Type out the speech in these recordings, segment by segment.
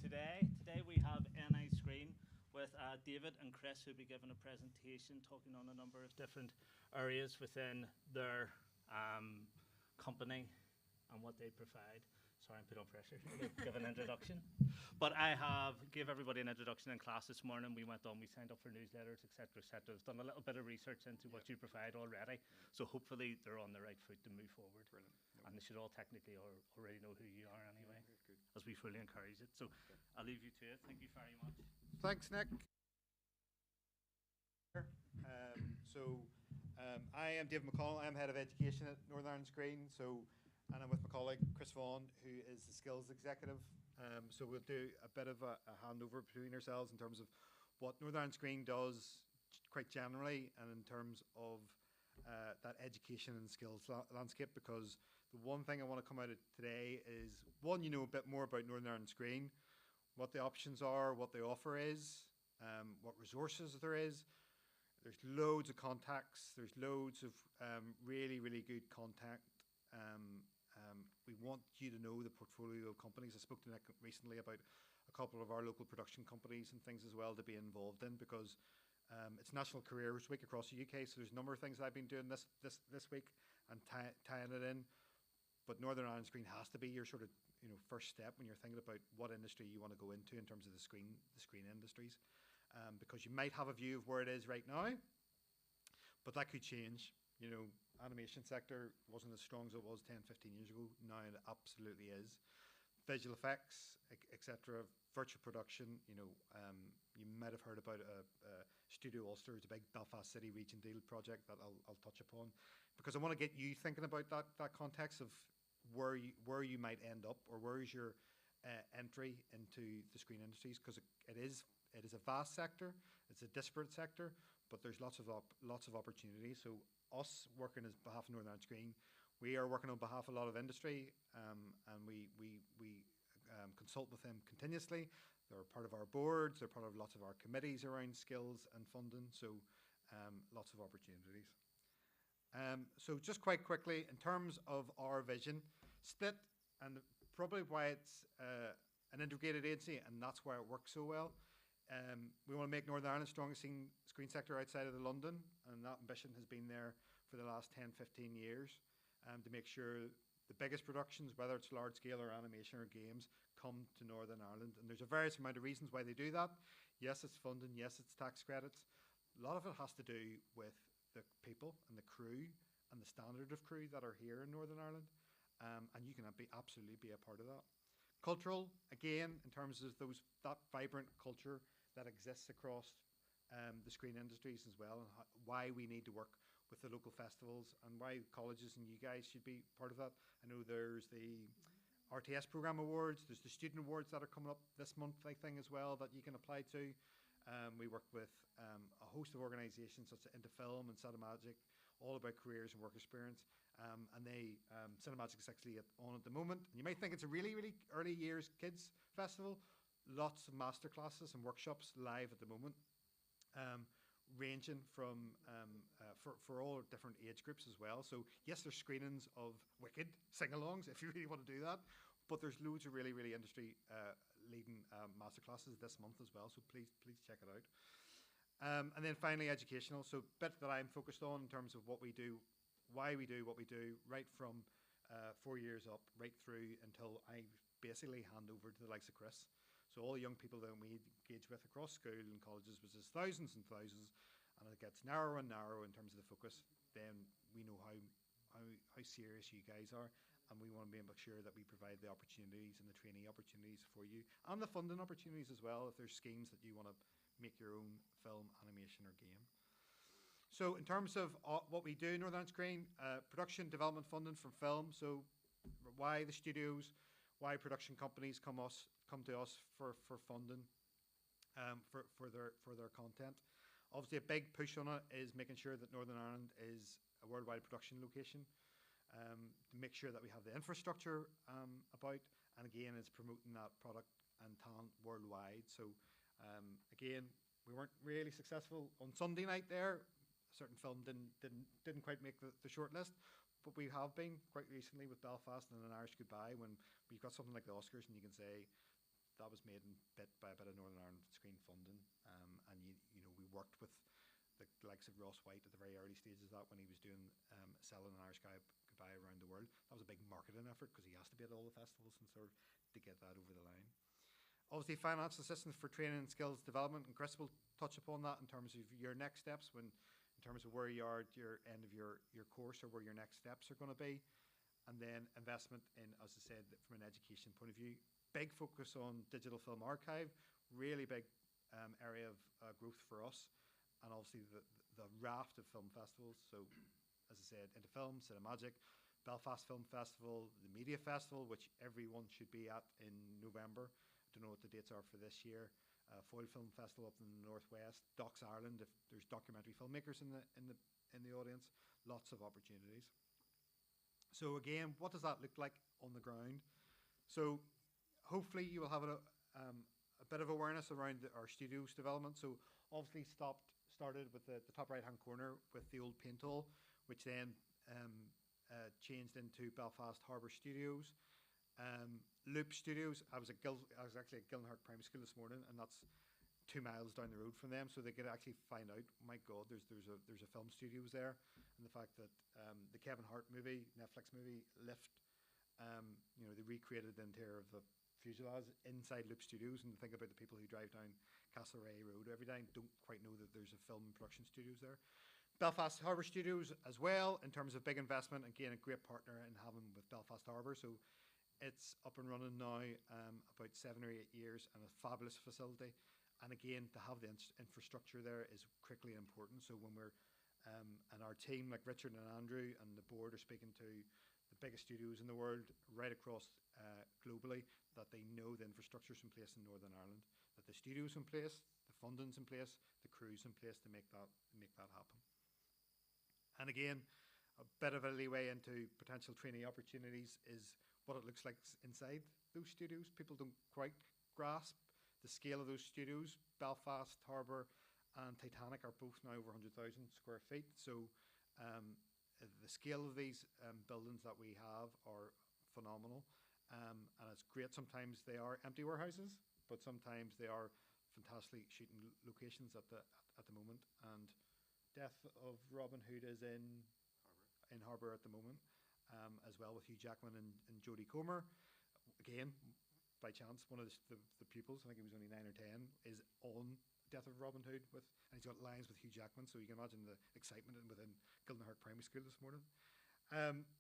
Today we have NI Screen with David and Chris, who'll be giving a presentation talking on a number of different areas within their company and what they provide. Sorry, I'm put on pressure to give an introduction. But I gave everybody an introduction in class this morning. We went on, we signed up for newsletters, etc., etc. We've done a little bit of research into what you provide already. So hopefully they're on the right foot to move forward. Brilliant. And they should all technically already know who you are anyway, Good. as we fully encourage it. So I'll leave you to it. Thank you very much. Thanks, Nick. I am David McConnell. I'm Head of Education at Northern Ireland Screen. And I'm with my colleague Chris Vaughan, who is the Skills Executive. So we'll do a bit of a handover between ourselves in terms of what Northern Ireland Screen does quite generally, and in terms of that education and skills landscape, because the one thing I want to come out of today is, one, you know a bit more about Northern Ireland Screen, what the options are, what the offer is, what resources there is. There's loads of contacts. There's loads of really, really good contact. We want you to know the portfolio of companies. I spoke to Nick recently about a couple of our local production companies and things as well to be involved in, because it's National Careers Week across the UK. So there's a number of things I've been doing this week and tying it in. But Northern Ireland Screen has to be your sort of first step when you're thinking about what industry you want to go into in terms of the screen industries. Because you might have a view of where it is right now, but that could change. Animation sector wasn't as strong as it was 10, 15 years ago. Now it absolutely is. Visual effects, etc., virtual production. You might have heard about Studio Ulster. It's a big Belfast City region deal project that I'll touch upon, because I want to get you thinking about that context of where you might end up, or where is your entry into the screen industries, because it is a vast sector. It's a disparate sector, but there's lots of opportunities. So us working as behalf of Northern Ireland Screen, we are working on behalf of a lot of industry, and we consult with them continuously. They're part of our boards. They're part of lots of our committees around skills and funding. So lots of opportunities. So just quite quickly, in terms of our vision, split, and probably why it's an integrated agency, and that's why it works so well. We want to make Northern Ireland strongest screen sector outside of London, and that ambition has been there for the last 10, 15 years, to make sure the biggest productions, whether it's large scale or animation or games, come to Northern Ireland. And there's a various amount of reasons why they do that. Yes, it's funding. Yes, it's tax credits. A lot of it has to do with the people and the crew and the standard of crew that are here in Northern Ireland, and you can absolutely be a part of that. Cultural, again, in terms of that vibrant culture that exists across the screen industries as well, and why we need to work with the local festivals, and why colleges and you guys should be part of that. I know there's the RTS Programme Awards, there's the Student Awards that are coming up this month, I think, as well, that you can apply to. We work with a host of organisations such as Into Film and Cinemagic, all about careers and work experience. And Cinemagic is actually on at the moment. And you might think it's a really, really early years kids festival. Lots of masterclasses and workshops live at the moment, ranging from for all different age groups as well. So yes, there's screenings of Wicked sing-alongs if you really want to do that, but there's loads of really, really industry leading masterclasses this month as well. So please check it out. And then finally, educational. So bit that I'm focused on in terms of what we do, why we do what we do, right from 4 years up, right through until I basically hand over to the likes of Chris. So all the young people that we engage with across school and colleges, which is thousands and thousands, and it gets narrower and narrower in terms of the focus, then we know how serious you guys are, and we want to make sure that we provide the opportunities and the trainee opportunities for you, and the funding opportunities as well, if there's schemes that you want to make your own film, animation or game. So in terms of what we do in Northern Ireland Screen, production, development funding from film. So why the studios, why production companies come to us for funding for their content. Obviously, a big push on it is making sure that Northern Ireland is a worldwide production location, to make sure that we have the infrastructure about, and again, it's promoting that product and talent worldwide. So again, we weren't really successful on Sunday night there. A certain film didn't quite make the short list, but we have been quite recently with Belfast and An Irish Goodbye, when we've got something like the Oscars and you can say that was made in bit by a bit of Northern Ireland Screen funding, and you know, we worked with the likes of Ross White at the very early stages of that when he was doing selling an Irish Guy Goodbye around the world. That was a big marketing effort because he has to be at all the festivals and sort of to get that over the line. Obviously, financial assistance for training and skills development, and Chris will touch upon that in terms of your next steps in terms of where you are at your end of your course or where your next steps are going to be. And then investment in, as I said, from an education point of view, big focus on digital film archive, really big area of growth for us, and obviously the raft of film festivals. So, as I said, Into Film, Cinemagic, Belfast Film Festival, the Media Festival, which everyone should be at in November. I don't know what the dates are for this year. Foyle Film Festival up in the northwest, Docs Ireland. If there's documentary filmmakers in the audience, lots of opportunities. So again, what does that look like on the ground? So hopefully you will have a bit of awareness around our studios development. So obviously started with the top right hand corner with the old paint hall, which then changed into Belfast Harbour Studios. Loop Studios, I was actually at Gilnhart Primary School this morning, and that's 2 miles down the road from them, so they could actually find out, my God, there's a film studios there, and the fact that the Kevin Hart movie, Netflix movie, Lift, you know, they recreated the interior of the fuselage inside Loop Studios, and think about the people who drive down Castlereagh Road every day and don't quite know that there's a film and production studios there. Belfast Harbour Studios as well, in terms of big investment, again, a great partner in having with Belfast Harbour, so it's up and running now, about 7 or 8 years, and a fabulous facility. And again, to have the infrastructure there is critically important. So when we're, and our team, like Richard and Andrew and the board, are speaking to the biggest studios in the world right across globally, that they know the infrastructure's in place in Northern Ireland, that the studio's in place, the funding's in place, the crew's in place to make that happen. And again, a bit of a leeway into potential trainee opportunities is what it looks like inside those studios. People don't quite grasp the scale of those studios. Belfast Harbour and Titanic are both now over 100,000 square feet. So the scale of these buildings that we have are phenomenal. And it's great. Sometimes they are empty warehouses, but sometimes they are fantastic shooting locations at the moment. And Death of Robin Hood is in Harbour at the moment, as well, with Hugh Jackman and Jodie Comer. Again, by chance, one of the pupils, I think he was only 9 or 10, is on Death of Robin Hood and he's got lines with Hugh Jackman, so you can imagine the excitement within Gilnhart Primary School this morning.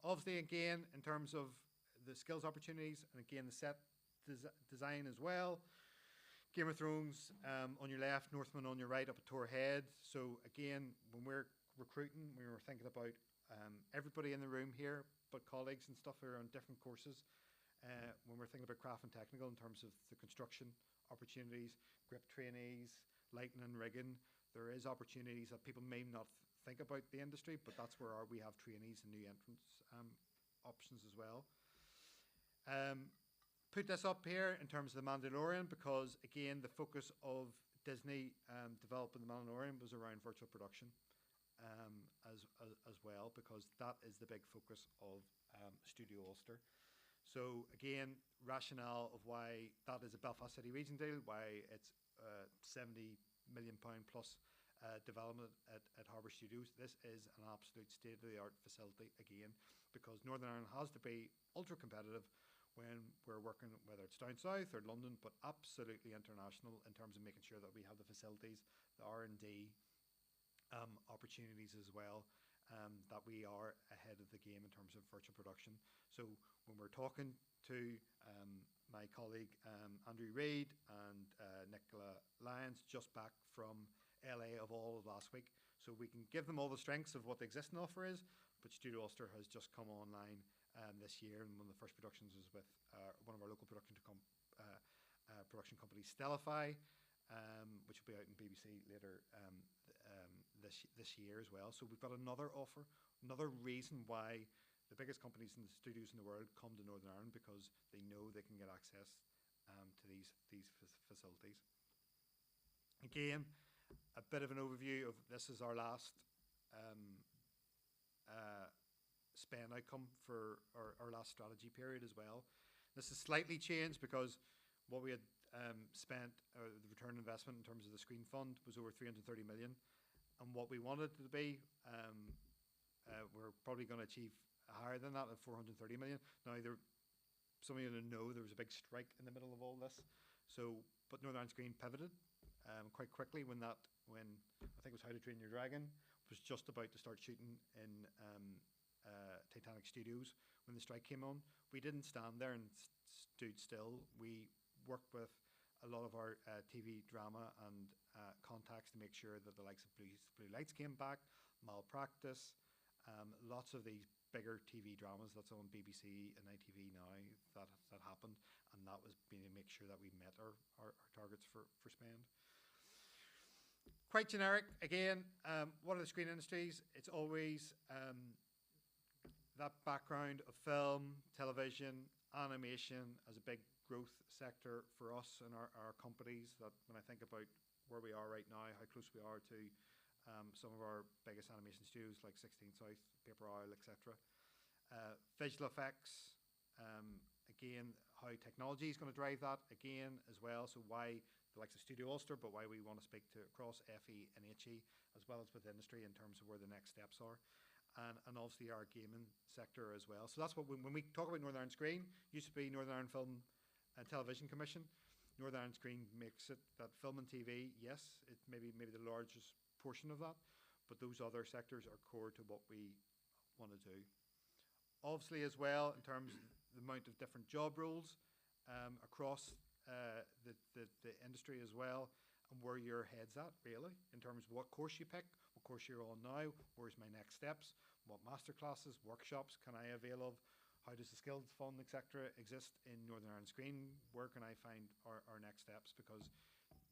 Obviously, again, in terms of the skills opportunities, and again, the set design as well. Game of Thrones on your left, Northman on your right, up at Tor Head. So again, when we're recruiting, we were thinking about everybody in the room here, but colleagues and stuff who are on different courses. When we're thinking about craft and technical in terms of the construction opportunities, grip trainees, lighting and rigging, there is opportunities that people may not think about the industry, but that's where we have trainees and new entrance options as well. Put this up here in terms of the Mandalorian because, again, the focus of Disney developing the Mandalorian was around virtual production as well, because that is the big focus of Studio Ulster. So again, rationale of why that is a Belfast City Region deal, why it's £70 million plus development at Harbour Studios. This is an absolute state-of-the-art facility, again, because Northern Ireland has to be ultra competitive when we're working, whether it's down south or London, but absolutely international in terms of making sure that we have the facilities, the R&D opportunities as well, that we are ahead of the game in terms of virtual production. So when we're talking to my colleague Andrew Reid and Nicola Lyons, just back from LA of all of last week, so we can give them all the strengths of what the existing offer is, but Studio Ulster has just come online this year, and one of the first productions was with one of our local production companies, Stellify, which will be out in BBC later this year as well. So we've got another offer, another reason why the biggest companies in the studios in the world come to Northern Ireland, because they know they can get access to these facilities. Again, a bit of an overview of this is our last spend outcome for our last strategy period as well. This is slightly changed because what we had spent, the return on investment in terms of the screen fund was over 330 million. And what we wanted it to be, we're probably going to achieve higher than that at 430 million. Now, some of you know there was a big strike in the middle of all this. So, but Northern Ireland Screen pivoted quite quickly when I think it was How to Train Your Dragon, was just about to start shooting in Titanic Studios when the strike came on. We didn't stand there and stood still. We worked with a lot of our TV drama and contacts to make sure that the likes of Blue Lights came back, Malpractice, lots of these bigger TV dramas that's on BBC and ITV now that happened, and that was being to make sure that we met our targets for spend. Quite generic again. What are the screen industries? It's always that background of film, television, animation as a big growth sector for us and our companies. That when I think about where we are right now, how close we are to some of our biggest animation studios like 16 South, Paper Owl, etc. Visual effects, again, how technology is going to drive that again as well. So why the likes of Studio Ulster, but why we want to speak to across FE and HE as well as with industry in terms of where the next steps are. And obviously our gaming sector as well. So that's what when we talk about Northern Ireland Screen, used to be Northern Ireland Film and Television Commission. Northern Ireland Screen makes it that film and TV, yes, it maybe the largest portion of that, but those other sectors are core to what we want to do. Obviously as well, in terms of the amount of different job roles across the industry as well, and where your head's at really, in terms of what course you pick, what course you're on now, where's my next steps, what masterclasses, workshops can I avail of, how does the Skills Fund, etc. exist in Northern Ireland Screen, where can I find our next steps, because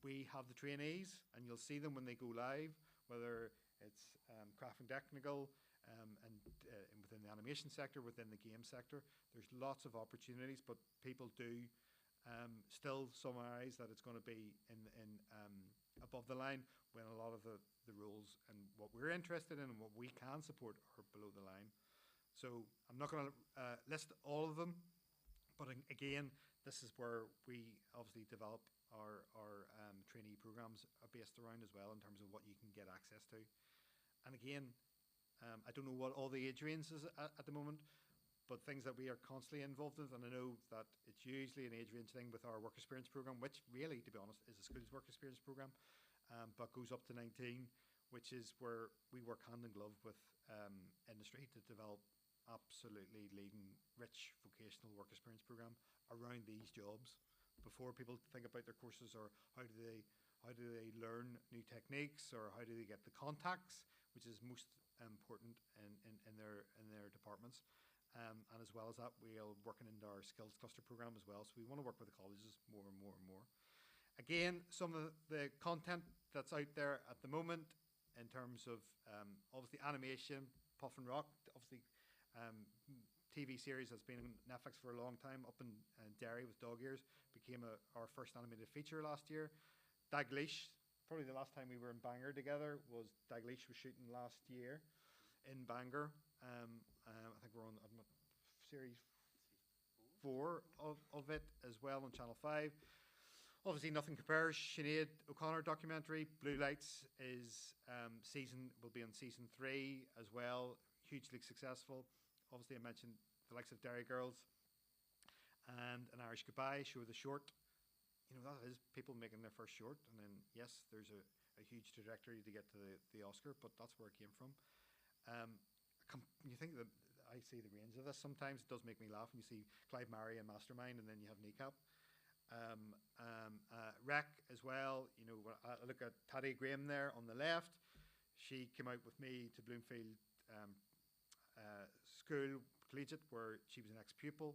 we have the trainees and you'll see them when they go live, whether it's craft and technical and within the animation sector, within the game sector, there's lots of opportunities, but people do still summarize that it's going to be in above the line, when a lot of the rules and what we're interested in and what we can support are below the line. So I'm not going to list all of them, but again, this is where we obviously develop our trainee programs are based around as well, in terms of what you can get access to. And again, I don't know what all the age range is at the moment, but things that we are constantly involved with, and I know that it's usually an age range thing with our work experience program, which really, to be honest, is a school's work experience program, but goes up to 19, which is where we work hand in glove with industry to develop absolutely leading, rich vocational work experience program around these jobs. Before people think about their courses, or how do they learn new techniques, or how do they get the contacts, which is most important in their departments. And as well as that, we are working into our skills cluster program as well. So we want to work with the colleges more and more and more. Again, some of the content that's out there at the moment in terms of obviously animation, Puff and Rock, obviously TV series that's been on Netflix for a long time, up in Derry with Dog Ears, became our first animated feature last year. Dalglish, probably the last time we were in Bangor together was Dalglish was shooting last year in Bangor. I think we're on series 4 of it as well on Channel 5. Obviously, Nothing Compares, Sinead O'Connor documentary. Blue Lights will be on season 3 as well, hugely successful. Obviously, I mentioned the likes of Derry Girls and An Irish Goodbye, Show the Short. You know, that is people making their first short, and then yes, there's a huge trajectory to get to the Oscar, but that's where it came from. You think that I see the range of this. Sometimes it does make me laugh when you see Clive Murray and Mastermind, and then you have Kneecap. Rec as well. You know, when I look at Taddy Graham there on the left. She came out with me to Bloomfield School Collegiate, where she was an ex-pupil.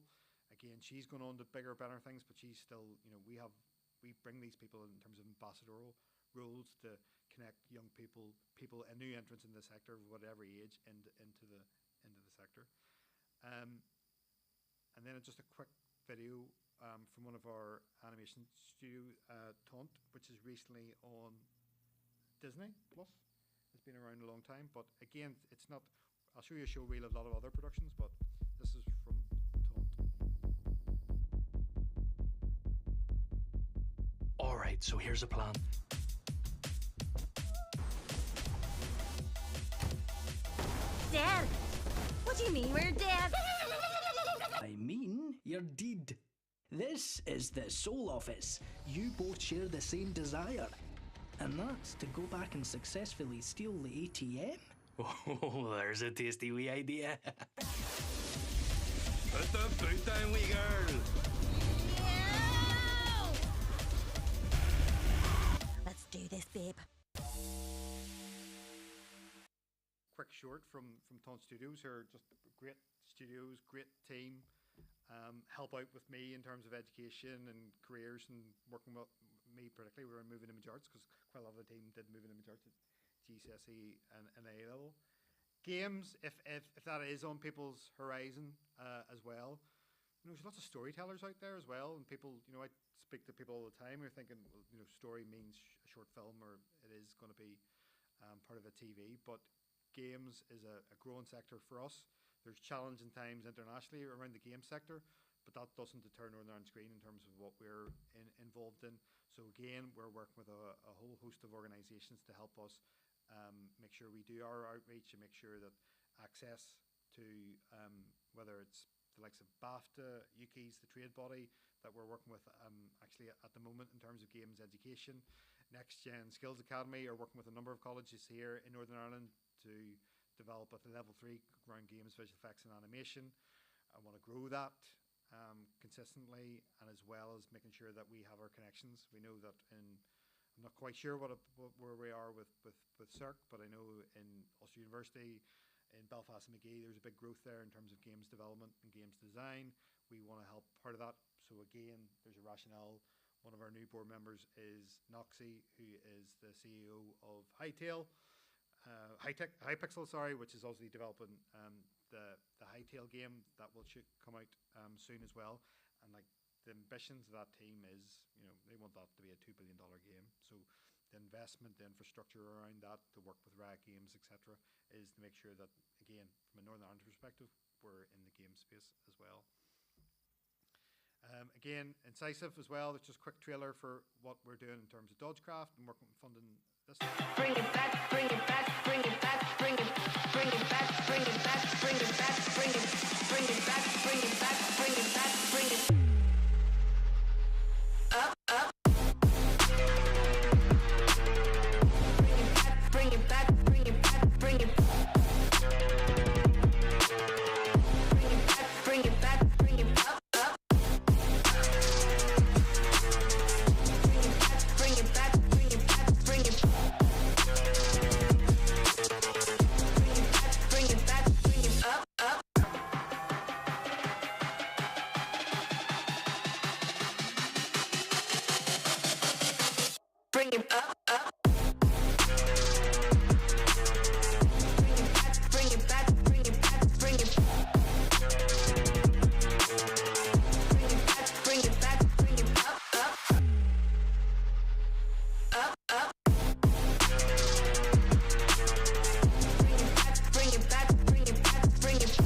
Again, she's gone on to bigger, better things, but she's still, you know, we bring these people in terms of ambassadorial roles to connect young people, and new entrants in the sector of whatever age, into the sector. And then just a quick video from one of our animation studio, Taunt, which is recently on Disney Plus. It's been around a long time, but again, it's not. I'll show you a show reel of a lot of other productions, but this is from Taunt. Right, so here's a plan. Dead? What do you mean we're dead? I mean, you're dead. This is the Soul Office. You both share the same desire. And that's to go back and successfully steal the ATM? Oh, there's a tasty wee idea. Put the foot down, wee girl. Let's do this, babe. Quick short from Taunt Studios, who are just great studios, great team. Help out with me in terms of education and careers, and working with me particularly. We were moving image arts because quite a lot of the team did moving image arts at GCSE and A level. Games, if that is on people's horizon as well. You know, there's lots of storytellers out there as well, and people, you know, I speak to people all the time who are thinking, well, you know, story means a short film, or it is going to be part of a TV, but games is a growing sector for us. There's challenging times internationally around the game sector, but that doesn't deter Northern Ireland Screen in terms of what we're involved in. So again, we're working with a whole host of organisations to help us make sure we do our outreach and make sure that access to whether it's the likes of BAFTA, UKI's, the trade body that we're working with actually at the moment in terms of games education. Next Gen Skills Academy are working with a number of colleges here in Northern Ireland to develop at the level 3 around games, visual effects and animation. I want to grow that consistently, and as well as making sure that we have our connections. We know that I'm not quite sure where we are with SERC, but I know in Ulster University, in Belfast and Magee, there's a big growth there in terms of games development and games design. We want to help part of that. So again, there's a rationale. One of our new board members is Noxie, who is the CEO of Hypixel, which is obviously developing the Hytale game that will come out soon as well. And like the ambitions of that team is, you know, they want that to be a $2 billion game. So the investment, the infrastructure around that, to work with Riot Games, etc., is to make sure that, again, from a Northern Ireland perspective, we're in the game space as well. Again, Incisive as well. It's just a quick trailer for what we're doing in terms of Dodgecraft and working funding this. Bring it back, bring it back, bring it back, bring it, bring it back, bring it back, bring it back, bring it, bring it back, bring it back, bring it back, bring it up, up. Bring it back, bring it back, bring it back, bring it back, bring it up, up. Bring it back, bring it back, bring it. Bring it back, bring it up, up. Bring it up, up. Bring it back, bring it back, bring it. Bring it back, bring it up, up. Up, up. Bring it back, bring it back, bring it.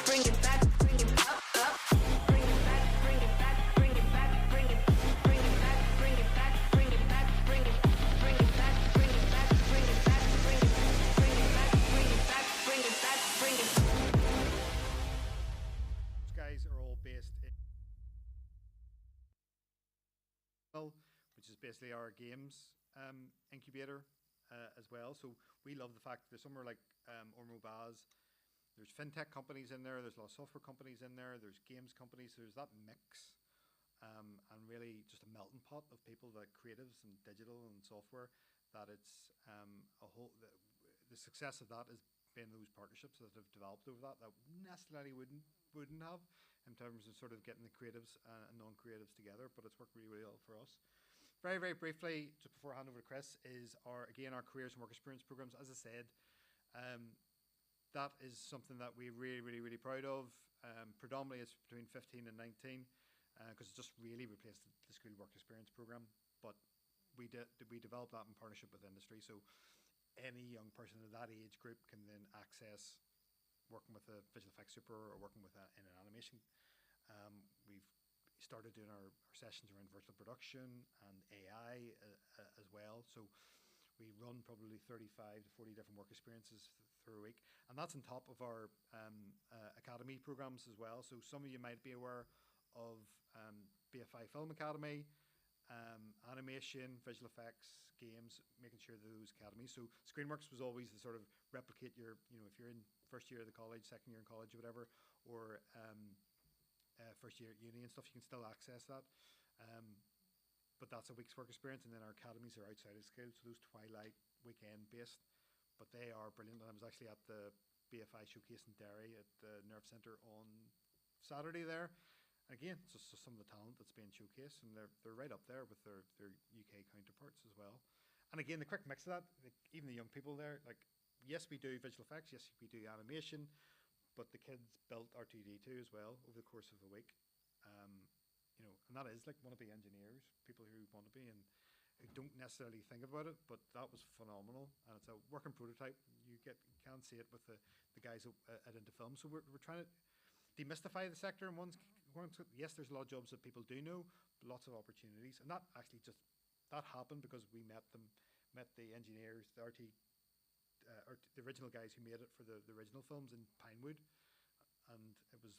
Bring it back, bring it up, up. Bring it back, bring it back, bring it back, bring it. Bring it back, bring it back, bring it back, bring it. Bring it back, bring it back, bring it back, bring it. Bring it back, bring it back, bring it back, bring it. These guys are all based in, which is basically our games incubator as well. So we love the fact there's somewhere like Ormo Baz. There's fintech companies in there. There's a lot of software companies in there. There's games companies. So there's that mix, and really just a melting pot of people, that creatives and digital and software. That it's a whole. The success of that has been those partnerships that have developed over that necessarily wouldn't have, in terms of sort of getting the creatives and non-creatives together. But it's worked really, really well for us. Very, very briefly, just before I hand over to Chris, is our careers and work experience programs. As I said, that is something that we're really, really, really proud of. Predominantly, it's between 15 and 19, because it just really replaced the school work experience program. But we developed that in partnership with industry, so any young person of that age group can then access working with a visual effects super or working with in an animation. We've started doing our sessions around virtual production and AI as well. So we run probably 35 to 40 different work experiences through a week. And that's on top of our academy programs as well. So some of you might be aware of BFI Film Academy, animation, visual effects, games, making sure that those academies. So ScreenWorks was always the sort of replicate your, if you're in first year of the college, second year in college or whatever, or first year at uni and stuff, you can still access that. But that's a week's work experience, and then our academies are outside of school, so those twilight weekend based, but they are brilliant. And I was actually at the BFI showcase in Derry at the Nerve Centre on Saturday there. Again, it's just some of the talent that's being showcased, and they're right up there with their UK counterparts as well. And again, the quick mix of that, like, even the young people there, like, yes, we do visual effects, yes, we do animation, but the kids built R2D2 as well over the course of a week. And that is like wannabe engineers, people who want to be and who don't necessarily think about it, but that was phenomenal. And it's a working prototype. You can see it with the guys at Into Film. So we're trying to demystify the sector. And yes, there's a lot of jobs that people do know, but lots of opportunities. And that actually that happened because we met the engineers, the the original guys who made it for the original films in Pinewood. And it was,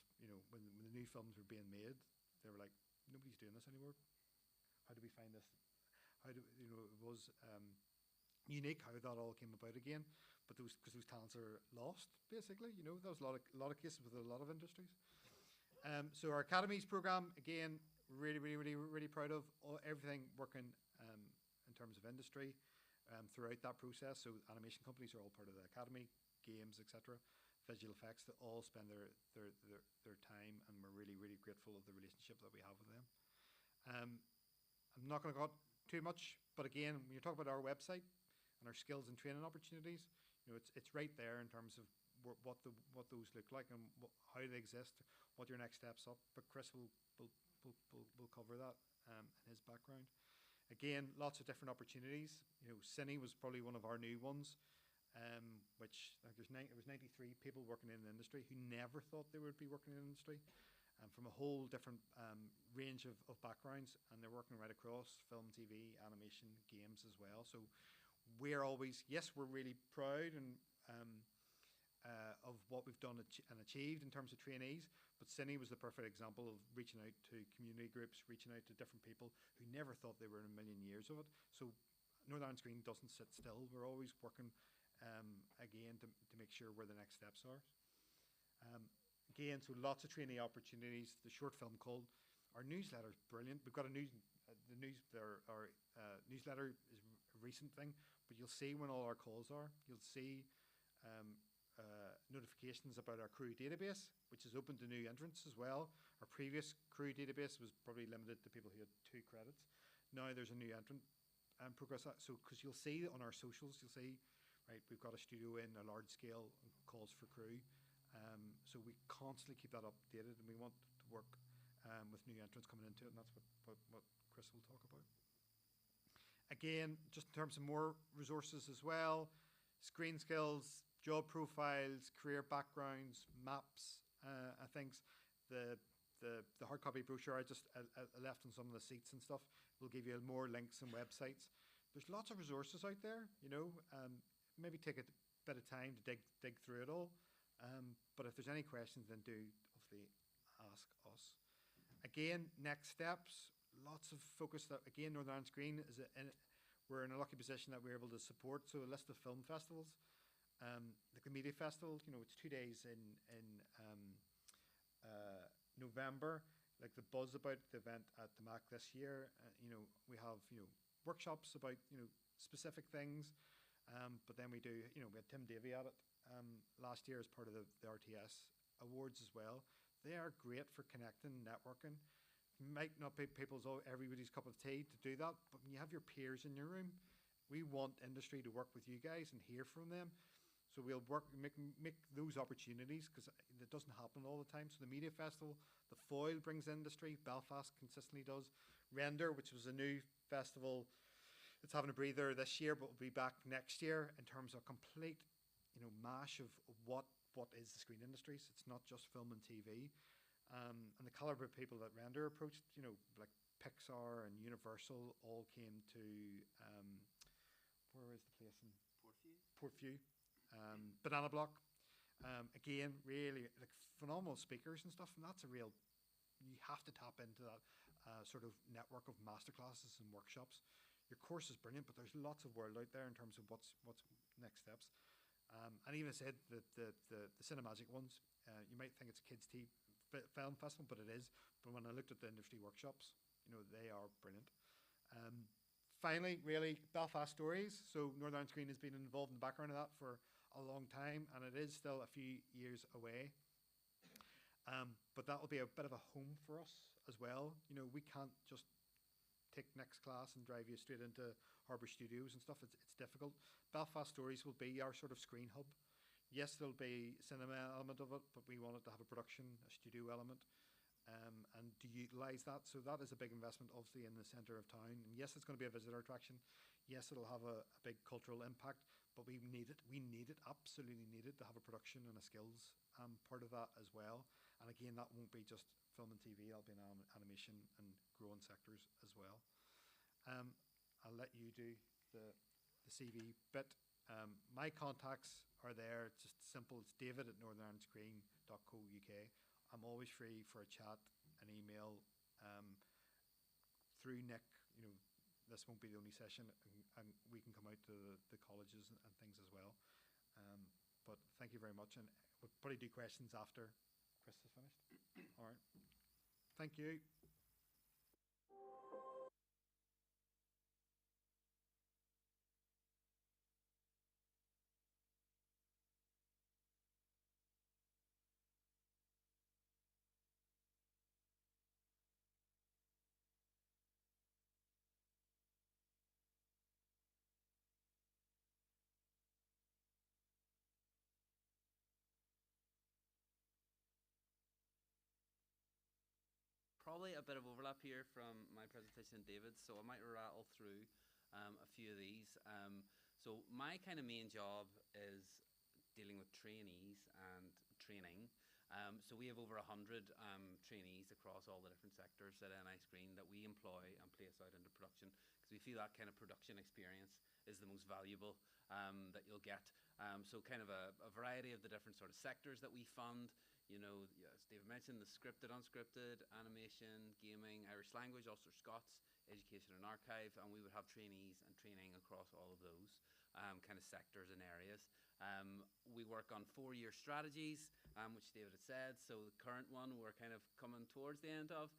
when the new films were being made, they were like, nobody's doing this anymore. How do we find this? It was unique how that all came about again. But because those talents are lost, basically, that was a lot of cases with a lot of industries. So our academies program, again, really, really, really, really proud of everything working in terms of industry throughout that process. So animation companies are all part of the academy, games, etc. Visual effects, that all spend their time, and we're really, really grateful of the relationship that we have with them. I'm not going to go on too much, but again, when you talk about our website and our skills and training opportunities, it's right there in terms of what those look like and how they exist, what your next steps up. But Chris will cover that in his background. Again, lots of different opportunities. Cine was probably one of our new ones. Which it was 93 people working in the industry who never thought they would be working in the industry, from a whole different range of backgrounds, and they're working right across film, TV, animation, games as well. So we're really proud and of what we've done and achieved in terms of trainees, but Cine was the perfect example of reaching out to community groups, reaching out to different people who never thought they were in a million years of it. So Northern Ireland Screen doesn't sit still. We're always working again to make sure where the next steps are. Again, so lots of training opportunities. The short film called, our newsletter is brilliant. We've got our newsletter is a recent thing, but you'll see when all our calls are. You'll see notifications about our crew database, which is open to new entrants as well. Our previous crew database was probably limited to people who had 2 credits. Now there's a new entrant progress. So because you'll see on our socials, you'll see, right, we've got a studio in a large scale calls for crew. So we constantly keep that updated, and we want to work with new entrants coming into it, and that's what Chris will talk about. Again, just in terms of more resources as well, screen skills, job profiles, career backgrounds, maps, things. The hard copy brochure I left on some of the seats and stuff will give you more links and websites. There's lots of resources out there, maybe take a bit of time to dig through it all. But if there's any questions, then do obviously ask us. Again, next steps, lots of focus. That again, Northern Ireland Screen we're in a lucky position that we're able to support. So a list of film festivals, like the Media Festival, it's 2 days in November. Like the buzz about the event at the MAC this year, we have workshops about specific things. But then we had Tim Davey at it last year as part of the RTS Awards as well. They are great for connecting, networking. Might not be everybody's cup of tea to do that, but when you have your peers in your room, we want industry to work with you guys and hear from them. So we'll make those opportunities, because it doesn't happen all the time. So the Media Festival, the Foil brings industry, Belfast consistently does. Render, which was a new festival, it's having a breather this year, but will be back next year in terms of complete, mash of what is the screen industries. It's not just film and TV. And the caliber of people that Render approached, like Pixar and Universal, all came to where is the place in Portview, Banana Block. Again, really like phenomenal speakers and stuff, and that's a real. You have to tap into that sort of network of masterclasses and workshops. Your course is brilliant, but there's lots of world out there in terms of what's next steps. And even I said that the Cinemagic ones, you might think it's a kids' film festival, but it is. But when I looked at the industry workshops, they are brilliant. Finally, really, Belfast Stories. So Northern Ireland Screen has been involved in the background of that for a long time, and it is still a few years away. But that will be a bit of a home for us as well. We can't just take next class and drive you straight into Harbour Studios and stuff. It's difficult. Belfast Stories will be our sort of screen hub. Yes, there'll be a cinema element of it, but we want it to have a production, a studio element, and to utilise that. So that is a big investment, obviously, in the centre of town. And yes, it's going to be a visitor attraction. Yes, it'll have a big cultural impact, but we need it. We need it, absolutely need it, to have a production and a skills part of that as well. And again, that won't be just film and TV. That'll be an animation and growing sectors as well. I'll let you do the CV bit. My contacts are there. It's just simple. It's david@northernirelandscreen.co.uk. I'm always free for a chat, an email, through Nick. This won't be the only session, and we can come out to the colleges and things as well. But thank you very much, and we'll probably do questions after Chris is finished. All right. Thank you. Probably a bit of overlap here from my presentation and David's, so I might rattle through a few of these. So my kind of main job is dealing with trainees and training. So we have over 100 trainees across all the different sectors at NI Screen that we employ and place out into production, because we feel that kind of production experience is the most valuable that you'll get. So kind of a variety of the different sort of sectors that we fund. As David mentioned, the scripted, unscripted, animation, gaming, Irish language, Ulster Scots, education and archive, and we would have trainees and training across all of those kind of sectors and areas. We work on 4-year strategies, which David had said. So the current one we're kind of coming towards the end of,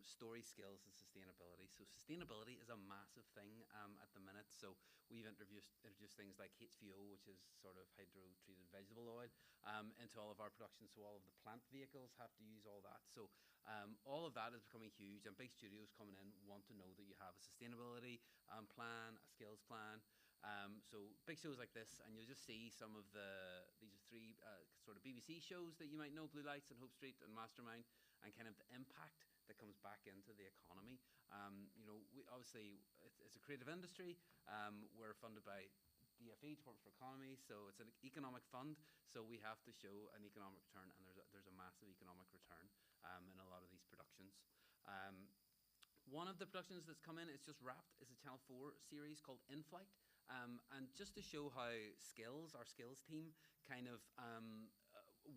story, skills, and sustainability. So sustainability is a massive thing at the minute. So we've introduced things like HVO, which is sort of hydro-treated vegetable oil, into all of our production. So all of the plant vehicles have to use all that. So all of that is becoming huge, and big studios coming in want to know that you have a sustainability plan, a skills plan. So big shows like this, and you'll just see some of these are 3 sort of BBC shows that you might know, Blue Lights and Hope Street and Mastermind, and kind of the impact that comes back into the economy. We obviously, it's a creative industry. We're funded by DFE, Department for Economy, so it's an economic fund, so we have to show an economic return, and there's a massive economic return in a lot of these productions. One of the productions that's come in, it's just wrapped, is a Channel 4 series called In Flight. And just to show how our skills team kind of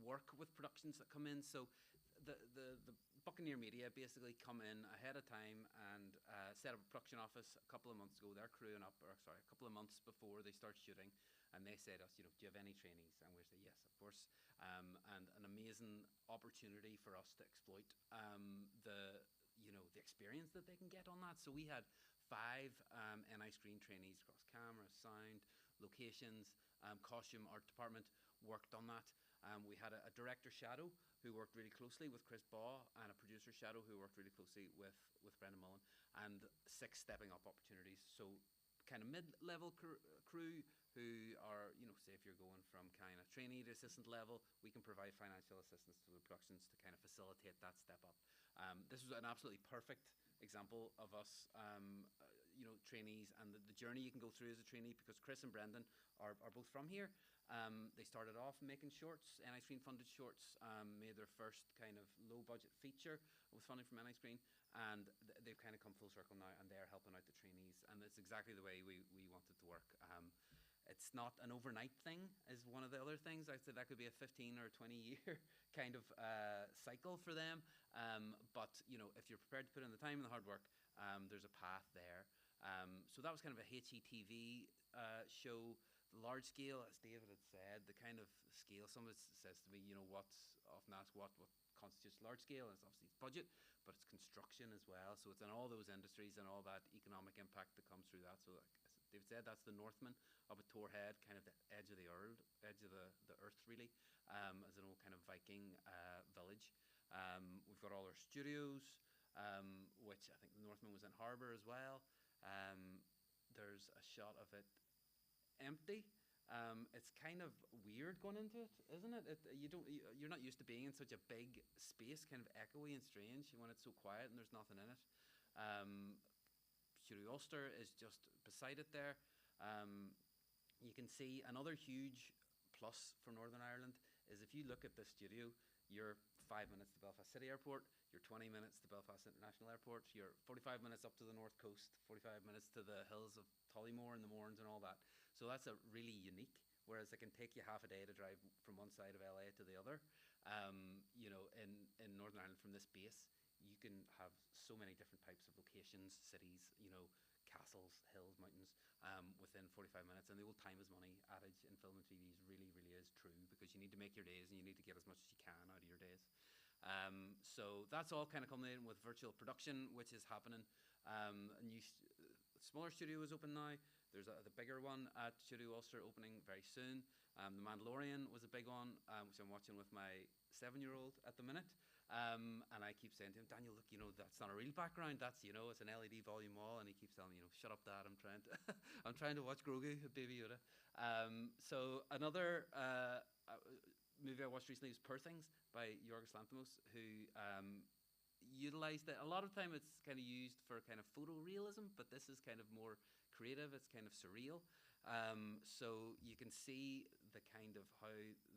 work with productions that come in. So the Buccaneer Media basically come in ahead of time and set up a production office a couple of months ago. They're crewing up, a couple of months before they start shooting. And they say to us, do you have any trainees? And we say, yes, of course. And an amazing opportunity for us to exploit the experience that they can get on that. So we had 5 NI Screen trainees across camera, sound, locations, costume, art department worked on that. We had a director shadow who worked really closely with Chris Baugh, and a producer shadow who worked really closely with Brendan Mullen, and 6 stepping up opportunities. So kind of mid-level crew who are, say if you're going from kind of trainee to assistant level, we can provide financial assistance to the productions to kind of facilitate that step up. This was an absolutely perfect example of us, trainees, and the journey you can go through as a trainee, because Chris and Brendan are both from here. They started off making shorts, NI Screen funded shorts, made their first kind of low budget feature with funding from NI Screen, and they've kind of come full circle now, and they're helping out the trainees, and it's exactly the way we want it to work. It's not an overnight thing, is one of the other things. I said that could be a 15 or 20 year kind of cycle for them. But, you know, if you're prepared to put in the time and the hard work, there's a path there. So that was kind of a HETV show. The large scale, as David had said, the kind of scale, someone says to me, you know, what's often asked what constitutes large scale, and it's obviously budget, but it's construction as well. So it's in all those industries and all that economic impact that comes through that. So like David said, that's the Northman up at Torhead, kind of the edge of the earth really, as an old kind of Viking village. We've got all our studios, which I think the Northman was in harbour as well. There's a shot of it empty. It's kind of weird going into it, isn't it? You're not used to being in such a big space, kind of echoey and strange when it's so quiet and there's nothing in it. Studio Ulster is just beside it there. You can see another huge plus for Northern Ireland is if you look at the studio, you're 5 minutes to Belfast City Airport, you're 20 minutes to Belfast International Airport, you're 45 minutes up to the north coast, 45 minutes to the hills of Tollymore and the Mournes and all that. So that's a really unique, whereas it can take you half a day to drive from one side of LA to the other. You know, in Northern Ireland from this base, you can have so many different types of locations, cities, you know, castles, hills, mountains, within 45 minutes. And the old time is money adage in film and TV really is true, because you need to make your days and you need to get as much as you can out of your days. So that's all kind of culminating with virtual production, which is happening. A new smaller studio is open now. There's the bigger one at Studio Ulster opening very soon. The Mandalorian was a big one, which I'm watching with my 7-year-old at the minute. And I keep saying to him, Daniel, look, you know, that's not a real background. That's, you know, it's an LED volume wall. And he keeps telling me, you know, shut up, Dad. I'm trying to, I'm trying to watch Grogu, Baby Yoda. So another movie I watched recently was Perthings by Yorgos Lanthimos, who utilized it. A lot of time it's kind of used for kind of photorealism, but this is kind of more creative. It's kind of surreal. So you can see the kind of how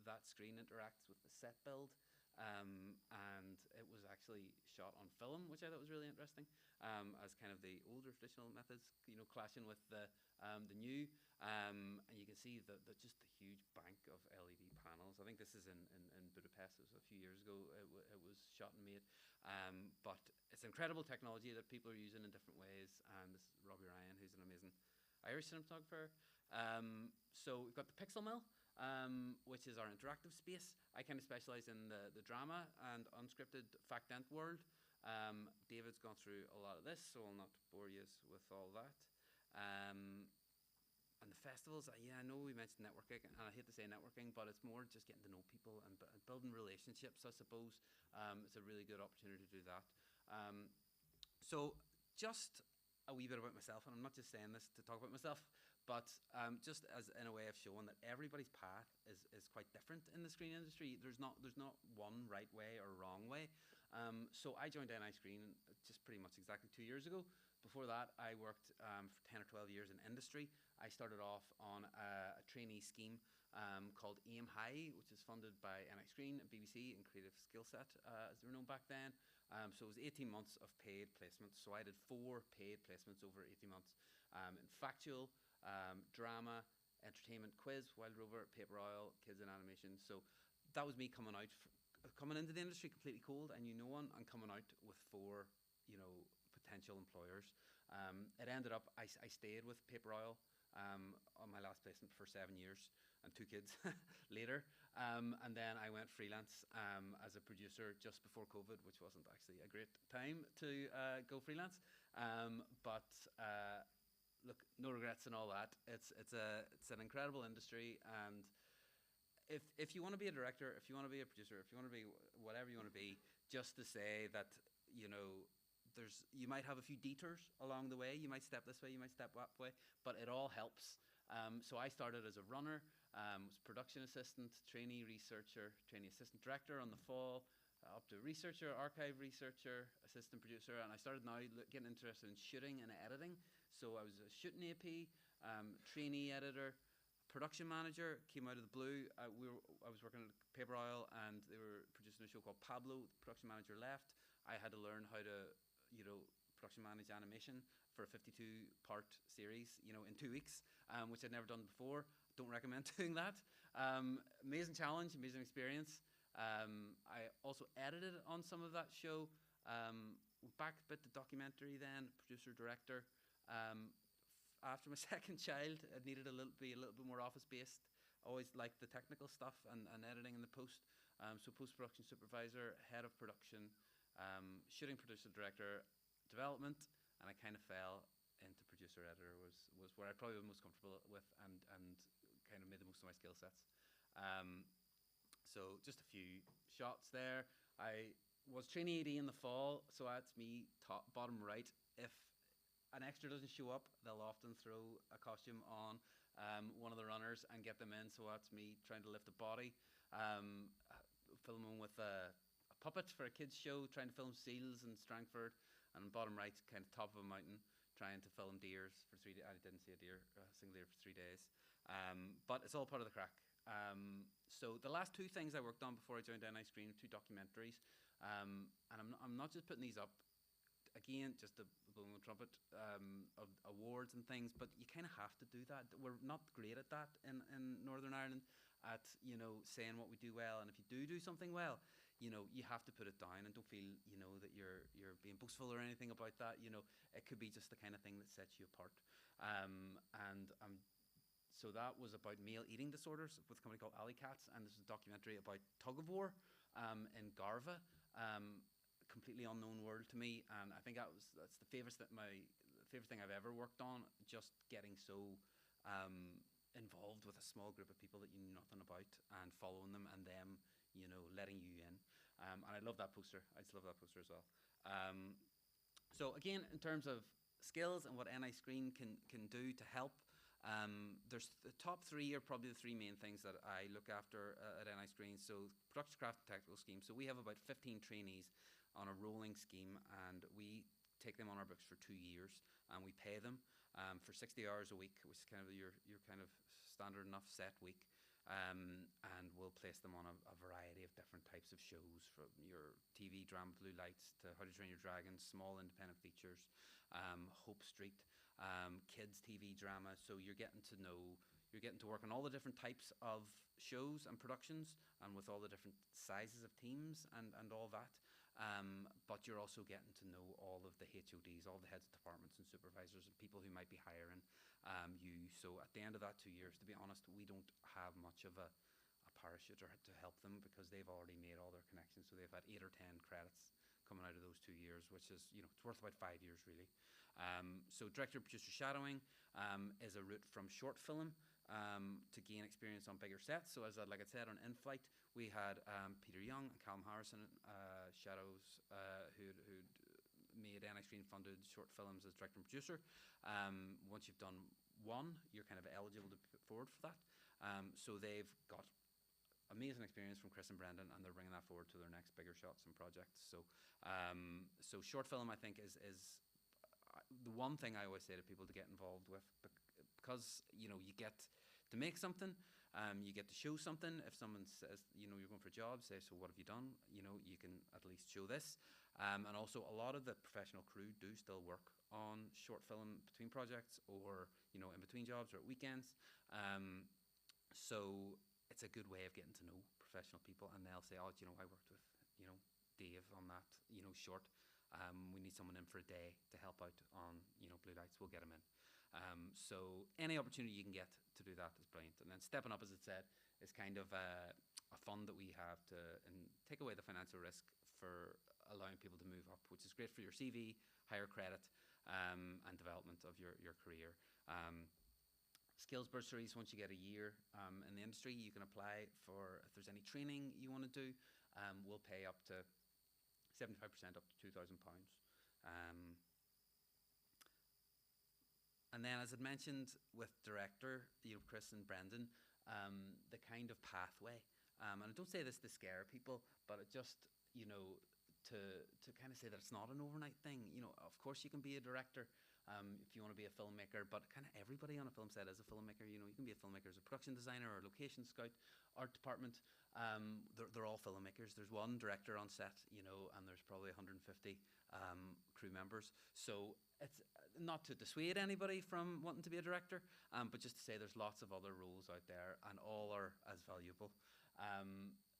that screen interacts with the set build. And it was actually shot on film, which I thought was really interesting, as kind of the older traditional methods, you know, clashing with the new. And you can see just the huge bank of LED panels. I think this is in Budapest. It was a few years ago. It was shot and made. But it's incredible technology that people are using in different ways. And this is Robbie Ryan, who's an amazing Irish cinematographer. So we've got the Pixel Mill, which is our interactive space. I kind of specialize in the drama and unscripted fact-ent world. David's gone through a lot of this, so I'll not bore you with all that. And the festivals, yeah, I know we mentioned networking, and I hate to say networking, but it's more just getting to know people and building relationships, I suppose. It's a really good opportunity to do that. So just a wee bit about myself, and I'm not just saying this to talk about myself, but just as in a way of showing that everybody's path is quite different in the screen industry. There's not one right way or wrong way. So I joined NI Screen just pretty much exactly 2 years ago. Before that, I worked for 10 or 12 years in industry. I started off on a trainee scheme called Aim High, which is funded by NI Screen, BBC, and Creative Skillset, as they were known back then. So it was 18 months of paid placements. So I did 4 paid placements over 18 months in factual, drama, entertainment, quiz, Wild Rover, Paper Oil, kids in animation. So that was me coming into the industry completely cold. I knew no one, and coming out with 4, you know, potential employers. It ended up I stayed with Paper Oil on my last placement for 7 years and 2 kids later. And then I went freelance as a producer just before COVID, which wasn't actually a great time to go freelance. But look, no regrets and all that. It's an incredible industry, and if you want to be a director, if you want to be a producer, if you want to be whatever you want to be, just to say that, you know, you might have a few detours along the way. You might step this way, you might step that way, but it all helps. So I started as a runner, was production assistant, trainee researcher, trainee assistant director on the fall, up to researcher, archive researcher, assistant producer, and I started now getting interested in shooting and editing. So I was a shooting AP, trainee editor, production manager came out of the blue. I was working at Paper Oil, and they were producing a show called Pablo. The production manager left. I had to learn how to, production manage animation for a 52-part series, in 2 weeks, which I'd never done before. Don't recommend doing that. Amazing challenge, amazing experience. I also edited on some of that show. Back a bit to documentary then, producer, director. After my second child, I needed be a little bit more office-based. Always liked the technical stuff and editing in the post. So post-production supervisor, head of production, shooting producer, director, development, and I kind of fell into producer editor was where I probably was most comfortable with and kind of made the most of my skill sets. So just a few shots there. I was trainee AD in the fall, so that's me bottom right. If an extra doesn't show up, they'll often throw a costume on one of the runners and get them in, so that's me trying to lift a body. Filming with a puppet for a kids show, trying to film seals in Strangford, and bottom right, kind of top of a mountain, trying to film deers for 3 days. I didn't see a single deer for 3 days, but it's all part of the crack. So the last 2 things I worked on before I joined NI Screen, 2 documentaries, and I'm not just putting these up, again, just to blow the trumpet of awards and things, but you kind of have to do that. We're not great at that in Northern Ireland, at saying what we do well, and if you do something well, you have to put it down and don't feel that you're being boastful or anything about that. It could be just the kind of thing that sets you apart. So that was about male eating disorders with a company called Alley Cats, and this is a documentary about tug of war in Garva. Completely unknown world to me, and I think that's the favorite thing I've ever worked on. Just getting so involved with a small group of people that you knew nothing about, and following them, and them, letting you in. And I love that poster. I just love that poster as well. So again, in terms of skills and what NI Screen can do to help, there's the top 3 are probably the 3 main things that I look after at NI Screen. So production, craft, and technical scheme. So we have about 15 trainees on a rolling scheme, and we take them on our books for 2 years, and we pay them for 60 hours a week, which is kind of your kind of standard enough set week. And we'll place them on a variety of different types of shows, from your TV drama Blue Lights to How to Train Your Dragon, small independent features, Hope Street, kids TV drama. So you're getting to work on all the different types of shows and productions, and with all the different sizes of teams and all that. But you're also getting to know all of the HODs, all the heads of departments and supervisors and people who might be hiring you. So at the end of that 2 years, to be honest, we don't have much of a parachute or to help them, because they've already made all their connections. So they've had 8 or 10 credits coming out of those 2 years, which is, it's worth about 5 years really. So director producer shadowing is a route from short film to gain experience on bigger sets. So like I said, on In-Flight, we had Peter Young and Callum Harrison shadows who'd made NI Screen funded short films as director and producer. Once you've done one, you're kind of eligible to put forward for that. So they've got amazing experience from Chris and Brendan, and they're bringing that forward to their next bigger shots and projects. So short film, I think, is the one thing I always say to people to get involved with, because you get to make something, you get to show something. If someone says, you're going for a job, say, so what have you done? You can at least show this. And also, a lot of the professional crew do still work on short film between projects, or in between jobs or at weekends. So it's a good way of getting to know professional people, and they'll say, I worked with Dave on that short. We need someone in for a day to help out on Blue Lights. We'll get him in. So any opportunity you can get to do that is brilliant. And then stepping up, as it said, is kind of a fund that we have to take away the financial risk for allowing people to move up, which is great for your CV, higher credit, and development of your career. Skills bursaries, once you get a year in the industry, you can apply for, if there's any training you want to do, we'll pay up to 75% up to £2,000. And then, as I mentioned, with director, Chris and Brendan, the kind of pathway, and I don't say this to scare people, but it just, to kind of say that it's not an overnight thing. Of course you can be a director, if you want to be a filmmaker, but kind of everybody on a film set is a filmmaker. You know, you can be a filmmaker as a production designer or a location scout, art department. They're all filmmakers. There's one director on set, you know, and there's probably 150 crew members. So it's not to dissuade anybody from wanting to be a director, but just to say there's lots of other roles out there, and all are as valuable.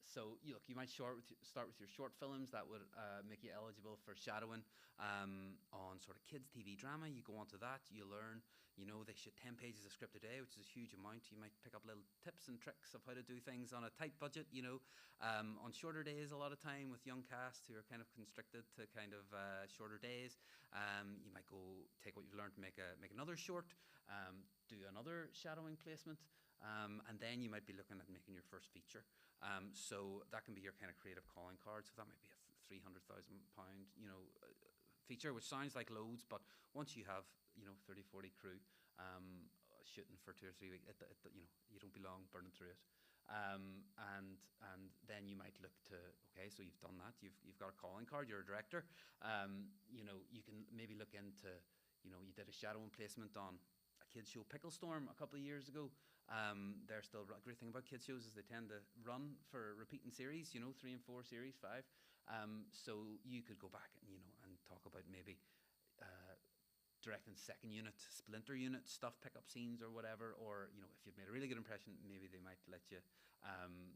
So look, you might start with your short films that would make you eligible for shadowing on sort of kids TV drama. You go onto that, you learn, you know, they shoot 10 pages of script a day, which is a huge amount. You might pick up little tips and tricks of how to do things on a tight budget, you know, on shorter days a lot of time with young cast who are kind of constricted to kind of shorter days. You might go take what you've learned, make another short, do another shadowing placement, and then you might be looking at making your first feature. So that can be your kind of creative calling card. So that might be a £300,000, you know, feature, which sounds like loads, but once you have, you know, 30, 40 crew shooting for 2 or 3 weeks, you know, you don't be long burning through it. And then you might look to, okay, so you've done that, you've got a calling card, you're a director. You know, you can maybe look into, you know, you did a shadowing placement on a kids show, Pickle Storm, a couple of years ago. They're still a great thing about kids shows is they tend to run for repeating series, you know, 3 and 4 series, 5. So you could go back and, you know, and talk about maybe directing second unit, splinter unit stuff, pickup scenes or whatever, or, you know, if you've made a really good impression, maybe they might let you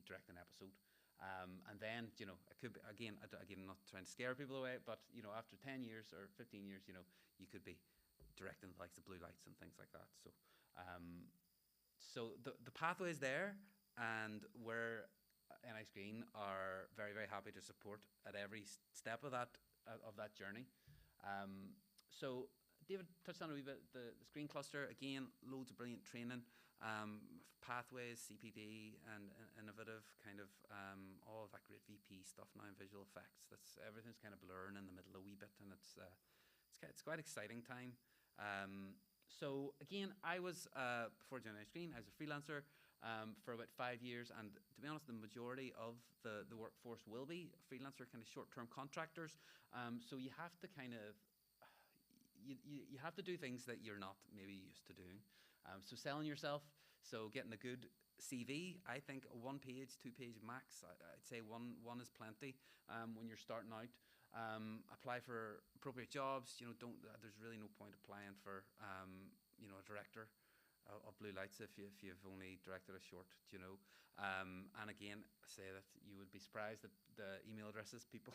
direct an episode. And then, you know, it could be, again, I'm not trying to scare people away, but, you know, after 10 years or 15 years, you know, you could be directing the likes of Blue Lights and things like that. So so the pathway is there, and we're NI Screen are very, very happy to support at every step of that journey. So David touched on a wee bit the screen cluster. Again, loads of brilliant training, pathways, CPD, and innovative kind of all of that great VP stuff now, and visual effects. That's everything's kind of blurring in the middle a wee bit, and it's quite exciting time. So again, I was before joining Screen, I was a freelancer for about 5 years, and to be honest, the majority of the workforce will be freelancer, kind of short-term contractors. So you have to kind of you have to do things that you're not maybe used to doing. So selling yourself, so getting a good CV. I think a 1-page, 2-page max. I'd say one is plenty when you're starting out. Apply for appropriate jobs. You know, there's really no point applying for you know, a director of Blue Lights if you've only directed a short. You know, and again, I say that you would be surprised at the email addresses people.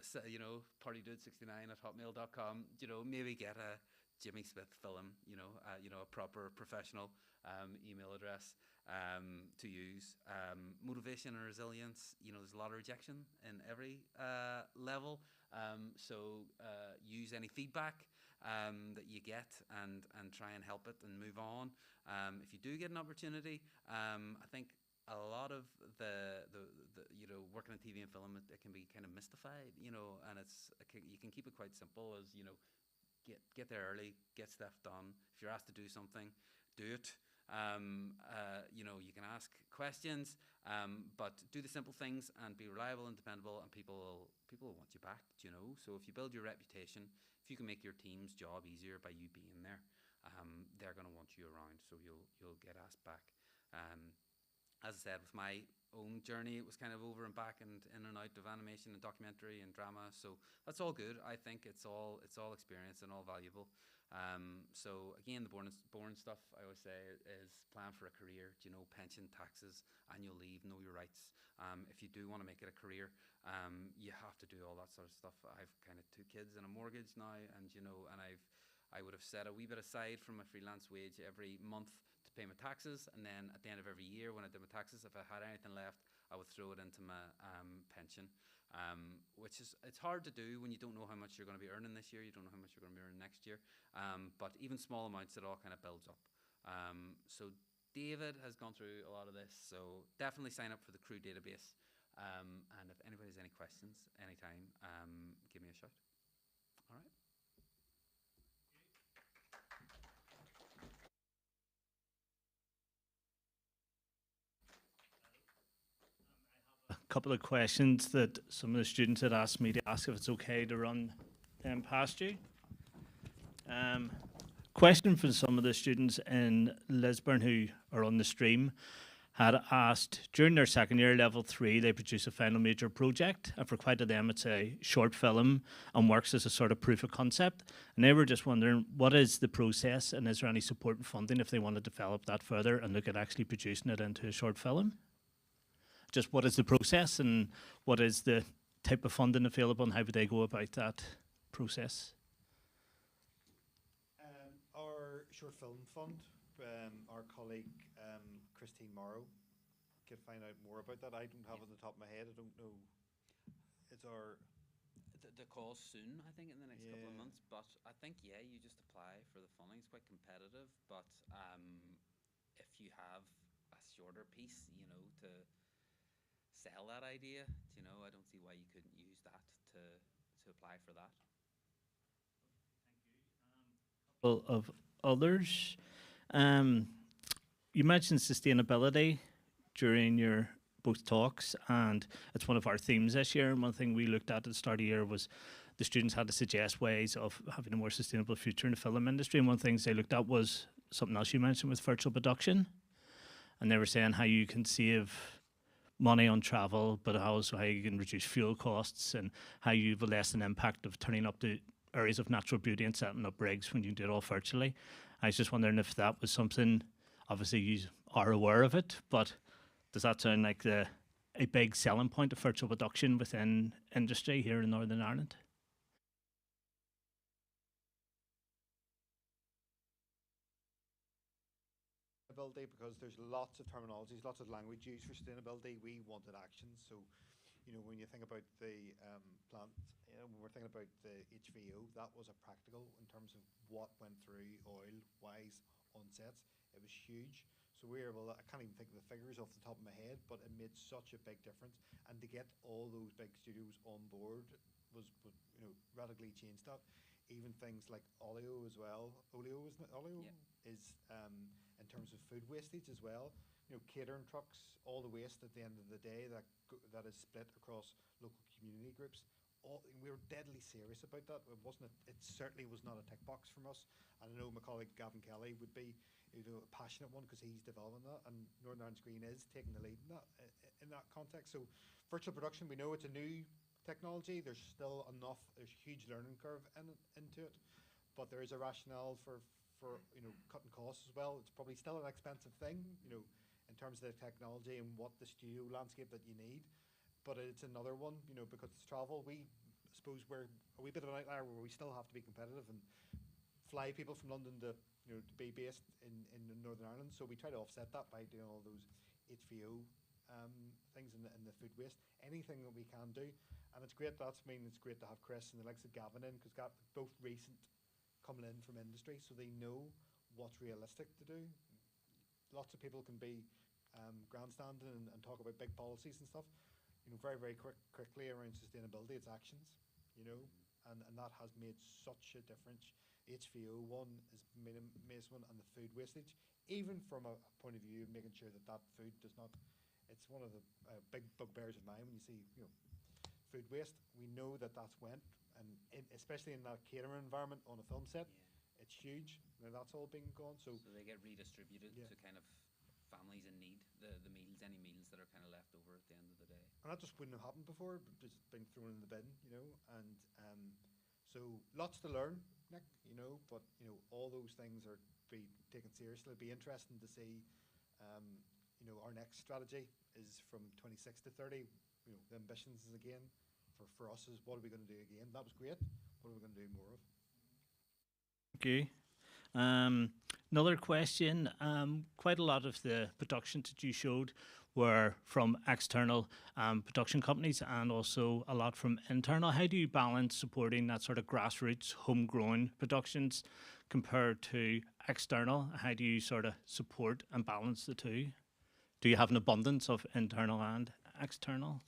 So, you know, partydude69@hotmail.com. You know, maybe get a Jimmy Smith film. You know, a proper professional email address to use. Motivation and resilience. You know, there's a lot of rejection in every level. So use any feedback that you get and try and help it and move on. If you do get an opportunity, I think a lot of the you know, working in TV and film, it can be kind of mystified, you know, and you can keep it quite simple as, you know, get there early, get stuff done. If you're asked to do something, do it. You know, you can ask questions, but do the simple things and be reliable and dependable, and people will want you back, you know. So if you build your reputation, if you can make your team's job easier by you being there, they're going to want you around, so you'll get asked back. As I said, with my own journey, it was kind of over and back and in and out of animation and documentary and drama, so that's all good. I think it's all experience and all valuable. So again, the boring stuff I always say is plan for a career. You know, pension, taxes, annual leave, know your rights. If you do want to make it a career, you have to do all that sort of stuff. I've kind of 2 kids and a mortgage now, and you know, and I would have set a wee bit aside from my freelance wage every month to pay my taxes, and then at the end of every year when I did my taxes, if I had anything left, I would throw it into my pension, which it's hard to do when you don't know how much you're going to be earning this year, you don't know how much you're going to be earning next year, but even small amounts, it all kind of builds up. So David has gone through a lot of this, so definitely sign up for the crew database, and if anybody has any questions anytime, give me a shout. All right. Couple of questions that some of the students had asked me to ask, if it's okay to run them past you. Question for some of the students in Lisburn who are on the stream had asked during their second year, level 3, they produce a final major project, and for quite a them it's a short film and works as a sort of proof of concept. And they were just wondering, what is the process, and is there any support and funding if they want to develop that further and look at actually producing it into a short film? Just what is the process, and what is the type of funding available, and how would they go about that process? Our short film fund, our colleague Christine Morrow could find out more about that. I don't have it on the top of my head. I don't know. It's our The call's soon, I think, in the next couple of Yeah. months. But I think, yeah, you just apply for the funding. It's quite competitive. But if you have a shorter piece, to sell that idea, I don't see why you couldn't use that to apply for that. Of others. You mentioned sustainability during your both talks, and it's one of our themes this year. And one thing we looked at the start of the year was the students had to suggest ways of having a more sustainable future in the film industry. And one of the things they looked at was something else you mentioned with virtual production. And they were saying how you can save money on travel, but also how you can reduce fuel costs, and how you have a less an impact of turning up to areas of natural beauty and setting up rigs when you do it all virtually. I was just wondering if that was something, obviously you are aware of it, but does that sound like a big selling point of virtual production within industry here in Northern Ireland? sustainability, because there's lots of terminologies, lots of language used for sustainability. We wanted actions. So, when you think about the plant, when we're thinking about the HVO, that was a practical in terms of what went through oil-wise on sets. It was huge. So we were able to, I can't even think of the figures off the top of my head, but it made such a big difference. And to get all those big studios on board was radically changed that. Even things like oleo as well. Oleo, isn't it? Oleo Yeah. is in terms of food wastage as well. Catering trucks, all the waste at the end of the day that is split across local community groups. We were deadly serious about that. It certainly was not a tick box from us. And I know my colleague Gavin Kelly would be a passionate one, because he's developing that, and Northern Ireland Screen is taking the lead in that context. So virtual production, we know it's a new technology. There's still there's a huge learning curve into it, but there is a rationale for cutting costs as well. It's probably still an expensive thing, in terms of the technology and what the studio landscape that you need. But it's another one, because it's travel. I suppose we're a wee bit of an outlier where we still have to be competitive and fly people from London to be based in Northern Ireland. So we try to offset that by doing all those HVO things in the food waste. Anything that we can do, and it's great. It's great to have Chris and the likes of Gavin in, because both recent coming in from industry, so they know what's realistic to do. Lots of people can be grandstanding and talk about big policies and stuff. Very, very quickly around sustainability, it's actions, and that has made such a difference. HVO one is made one, and the food wastage, even from a point of view of making sure that food does not. It's one of the big bugbears of mine when you see food waste. We know that's went, and especially in that catering environment on a film set, it's huge. Now that's all being gone. So they get redistributed to kind of families in need, any meals that are kind of left over at the end of the day. And that just wouldn't have happened before, just been thrown in the bin, and so lots to learn, Nick, but all those things are be taken seriously. It'll be interesting to see, our next strategy is from 26 to 30. The ambitions is again for us is, what are we going to do again? That was great. What are we going to do more of? Thank you. Another question. Quite a lot of the productions that you showed were from external production companies, and also a lot from internal. How do you balance supporting that sort of grassroots, homegrown productions compared to external? How do you sort of support and balance the two? Do you have an abundance of internal and external?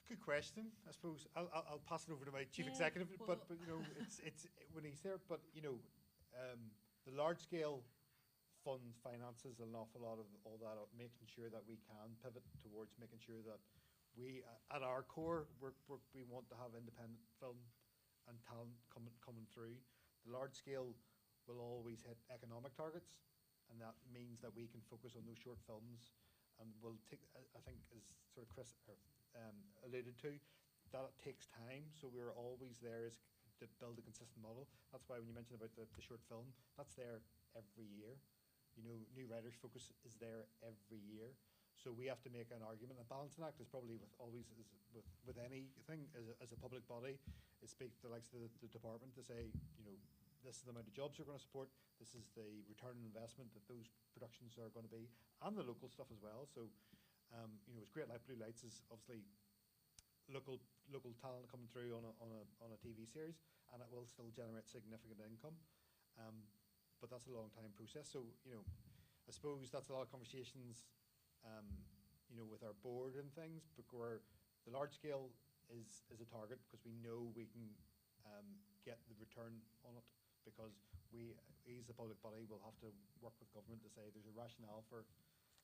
Good question. I suppose I'll pass it over to my chief executive, but it's when he's there. But the large scale fund finances an awful lot of all that, making sure that we can pivot towards making sure that we, at our core, we want to have independent film and talent coming through. The large scale will always hit economic targets, and that means that we can focus on those short films, and we'll take, I think, as sort of Chris alluded to, that it takes time. So we're always there as to build a consistent model. That's why when you mentioned about the short film, that's there every year. You know, New Writers Focus is there every year. So we have to make an argument. A balancing act is probably with anything as a public body, is speak to the likes of the department to say, you know, this is the amount of jobs you're going to support, this is the return on investment that those productions are going to be, and the local stuff as well. So, you know, it's great. Like Blue Lights is obviously local talent coming through on a TV series, and it will still generate significant income. But that's a long time process. So, you know, I suppose that's a lot of conversations, you know, with our board and things, but where the large scale is a target because we know we can get the return on it, because we, as a public body, will have to work with government to say there's a rationale for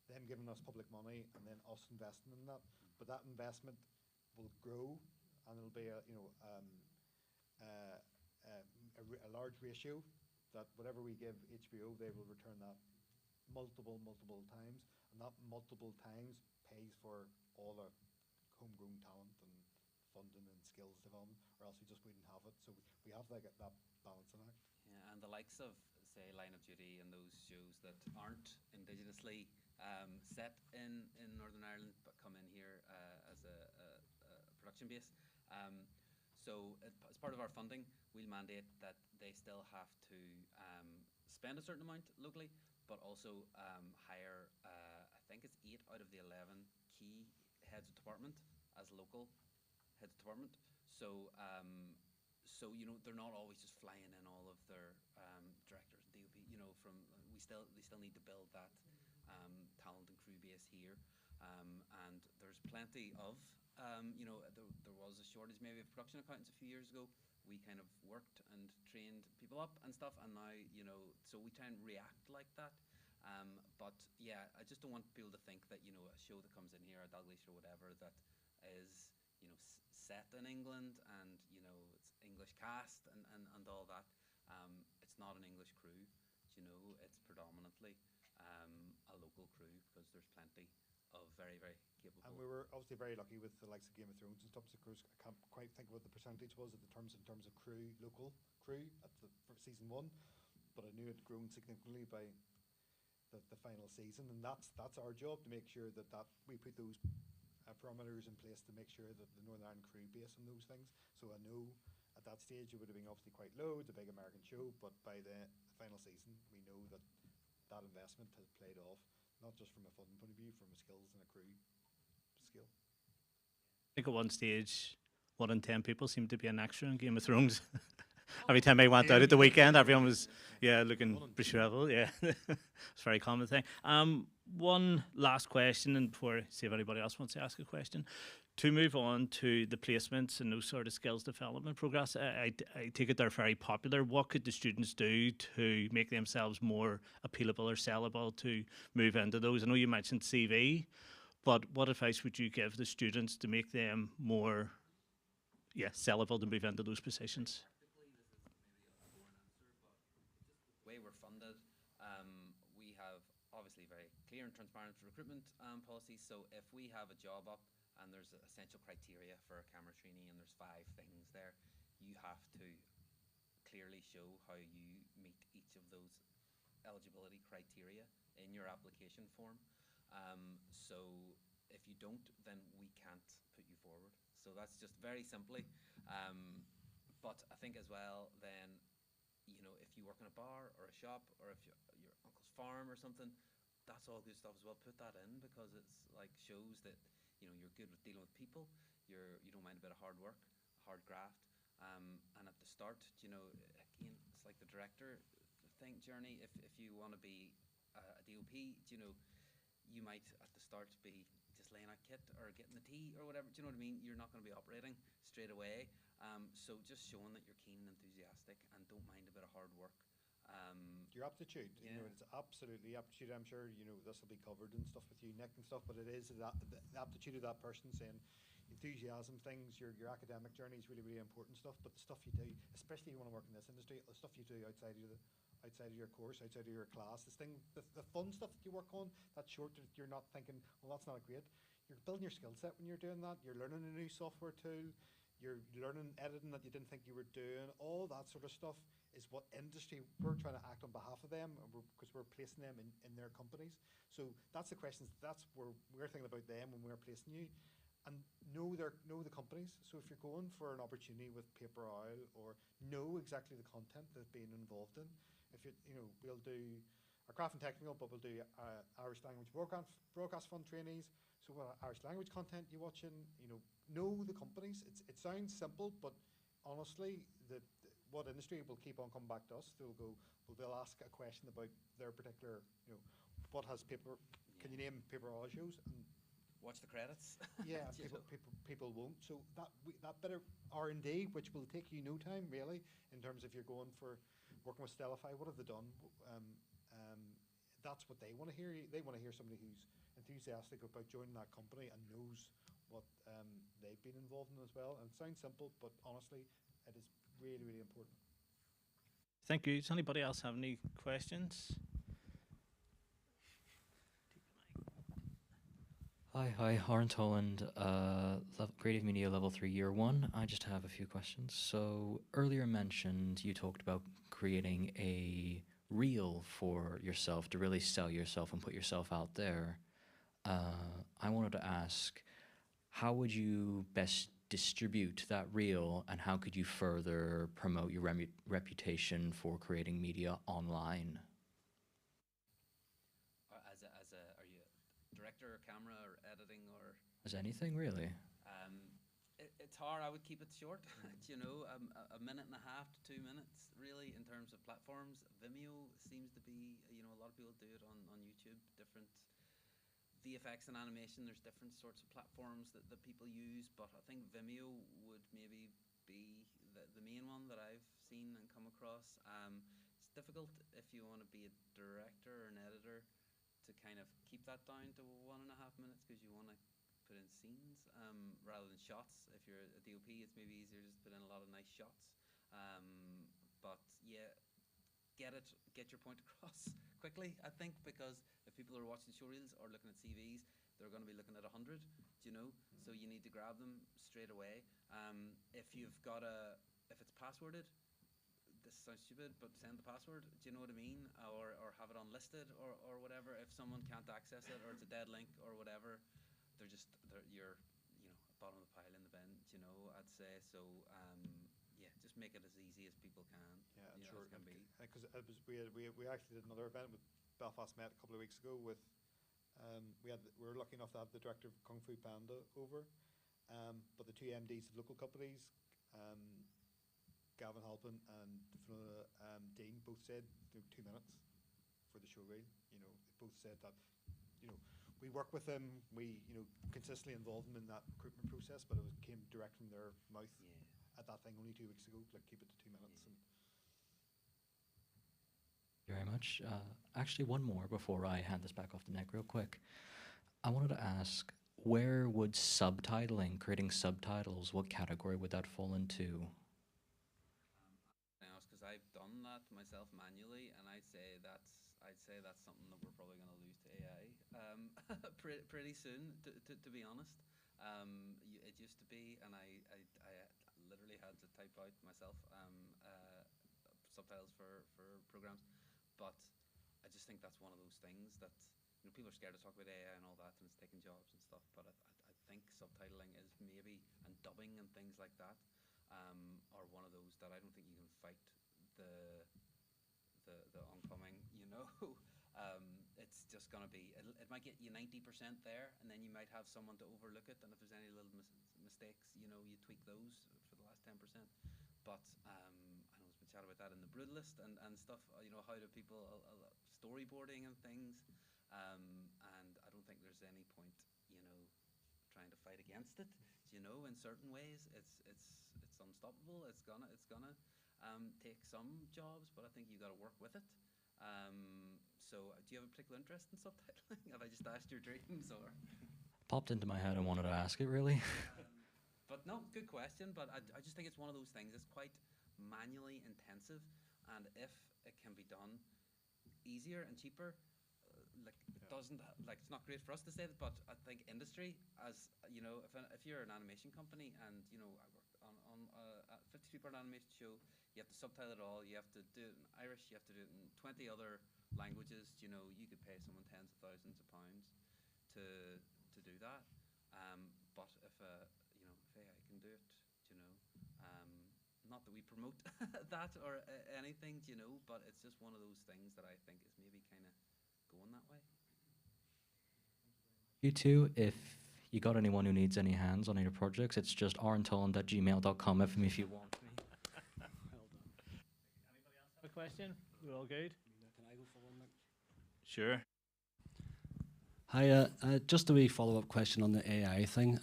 them giving us public money and then us investing in that. But that investment will grow, and it'll be a large ratio that whatever we give HBO, they will return that multiple times, and that multiple times pays for all the homegrown talent and funding and skills development, or else we just wouldn't have it. So we have to get that balancing act. Yeah, and the likes of, say, Line of Duty and those shows that aren't indigenously set in Northern Ireland but come in here as a production base. So as part of our funding, we'll mandate that they still have to spend a certain amount locally, but also hire, I think it's 8 out of the 11 key heads of department as local heads of department. So so you know, they're not always just flying in all of their directors and DOP. You know, they still need to build that talent and crew base here, and there's plenty of you know, there was a shortage maybe of production accountants a few years ago. We kind of worked and trained people up and stuff, and now, you know, so we try and react like that. But yeah, I just don't want people to think that, you know, a show that comes in here, a Dalglish or whatever, that is, you know, set in England and, you know, it's English cast and all that. It's not an English crew, you know, it's predominantly a local crew, because there's plenty of very, very capable. And we were obviously very lucky with the likes of Game of Thrones and stuff. So, of course, I can't quite think what the percentage was in terms of crew, local crew for season 1, but I knew it had grown significantly by the final season, and that's our job, to make sure that we put those parameters in place to make sure that the Northern Ireland crew base and those things. So I know at that stage it would have been obviously quite low. It's a big American show, but by the final season, we know that that investment has played off, not just from a funding point of view, from a skills and a crew skill. I think at one stage, 1 in 10 people seemed to be an extra in Game of Thrones. Every time I went out at the weekend, everyone was, looking shriveled. Yeah, it's a very common thing. One last question, and before I see if anybody else wants to ask a question, to move on to the placements and those sort of skills development programs, I take it they're very popular. What could the students do to make themselves more appealable or sellable to move into those? I know you mentioned CV, but what advice would you give the students to make them more sellable to move into those positions? Way we're funded, we have obviously very clear and transparent recruitment policies. So if we have a job up and there's essential criteria for a camera trainee and there's 5 things there, you have to clearly show how you meet each of those eligibility criteria in your application form. So if you don't, then we can't put you forward. So that's just very simply. But I think as well, then, you know, if you work in a bar or a shop, or if your uncle's farm or something, that's all good stuff as well. Put that in, because it's like shows that, you know, you're good with dealing with people. You don't mind a bit of hard work, hard graft. And at the start, you know, again, it's like the director thing journey. If you want to be a DOP, you know, you might at the start be just laying out kit or getting the tea or whatever. Do you know what I mean? You're not going to be operating straight away. So just showing that you're keen and enthusiastic and don't mind a bit of hard work. Your aptitude, you know, it's absolutely aptitude. I'm sure, you know, this will be covered and stuff with you, Nick, and stuff, but it is the aptitude of that person saying, you enthusiasm things, your academic journey is really, really important stuff. But the stuff you do, especially you want to work in this industry, the stuff you do outside of your course, outside of your class, the fun stuff that you work on, that's short. That you're not thinking, well, that's not great. You're building your skill set when you're doing that. You're learning a new software tool. You're learning editing that you didn't think you were doing. All that sort of stuff is what industry, we're trying to act on behalf of them because we're placing them in their companies. So that's the questions, that's where we're thinking about them when we're placing you. And know the companies. So if you're going for an opportunity with Paper Owl, or know exactly the content that's being involved in. If we'll do a craft and technical, but we'll do Irish language broadcast fund trainees. So what Irish language content you watching? Know the companies. It sounds simple, but honestly, what industry will keep on coming back to us. They'll ask a question about their particular, what has paper. Can you name Paper Owl shows? And Watch the credits. yeah, people won't. So that bit of R&D, which will take you no time really, in terms of you're going for working with Stellify. What have they done? That's what they want to hear. They want to hear somebody who's enthusiastic about joining that company and knows what they've been involved in as well. And it sounds simple, but honestly, it is really, really important. Thank you. Does anybody else have any questions? Hi, Aaron Toland, Creative Media Level 3 Year 1. I just have a few questions. So earlier mentioned you talked about creating a reel for yourself to really sell yourself and put yourself out there. I wanted to ask, how would you best distribute that reel, and how could you further promote your reputation for creating media online? Are you a director, or camera, or editing, or? As anything, really? It's hard. I would keep it short. A minute and a half to 2 minutes, really, in terms of platforms. Vimeo seems to be, a lot of people do it on YouTube. Different VFX and animation. There's different sorts of platforms that people use, but I think Vimeo would maybe be the main one that I've seen and come across. It's difficult if you want to be a director or an editor to kind of keep that down to 1.5 minutes, because you want to put in scenes rather than shots. If you're a DOP, it's maybe easier just to put in a lot of nice shots. But yeah, get your point across quickly, I think, because if people are watching showreels or looking at CVs, they're going to be looking at 100, so you need to grab them straight away. If it's passworded, this sounds stupid, but send the password, do you know what I mean? Or have it unlisted or whatever. If someone can't access it, or it's a dead link or whatever, you're bottom of the pile in the bin, I'd say. So yeah, just make it as easy as people can. Yeah, I'm sure it can be. Because we actually did another event with Belfast Met a couple of weeks ago with we were lucky enough to have the director of Kung Fu Panda over, but the two MDs of local companies, Gavin Halpin and Dean, both said 2 minutes for the show reel. They both said that we work with them, we consistently involve them in that recruitment process, but it came direct from their mouth. Yeah. At that thing only 2 weeks ago, like keep it to 2 minutes. Yeah. And Thank you very much. Actually, one more before I hand this back off to Nick real quick. I wanted to ask, where would subtitling, creating subtitles, what category would that fall into? Because I've done that myself manually, and I'd say that's something that we're probably going to lose to AI pretty soon, to be honest. It used to be, and I literally had to type out myself subtitles for programs, but I just think that's one of those things that people are scared to talk about AI and all that, and it's taking jobs and stuff, but I think subtitling is maybe, and dubbing and things like that, are one of those that I don't think you can fight the oncoming, it's just going to be, it might get you 90% there, and then you might have someone to overlook it, and if there's any little mistakes, you tweak those for the last 10%. But I know there's been chat about that in the Brutalist and stuff, how do people, storyboarding and things, and I don't think there's any point, trying to fight against it, in certain ways. It's unstoppable. It's gonna take some jobs, but I think you got to work with it. So do you have a particular interest in subtitling? Have I just asked your dreams, or? Popped into my head and wanted to ask it, really. But no, good question. But I just think it's one of those things. It's quite manually intensive, and if it can be done easier and cheaper, like it doesn't like it's not great for us to say that, but I think industry, as you know, if you're an animation company and you know I work on a 52-part animation show, you have to subtitle it all, you have to do it in Irish, you have to do it in 20 other languages. You know, you could pay someone tens of thousands of pounds to do that. But if you know, if AI can do it, you know, not that we promote that or anything, you know, but it's just one of those things that I think is maybe kind of going that way. You two, if you got anyone who needs any hands on your projects, it's just arntoland@gmail.com if you want me. Anybody else have a question? We're all good? Can I go for one, Nick? Sure. Hi, just a wee follow-up question on the AI thing.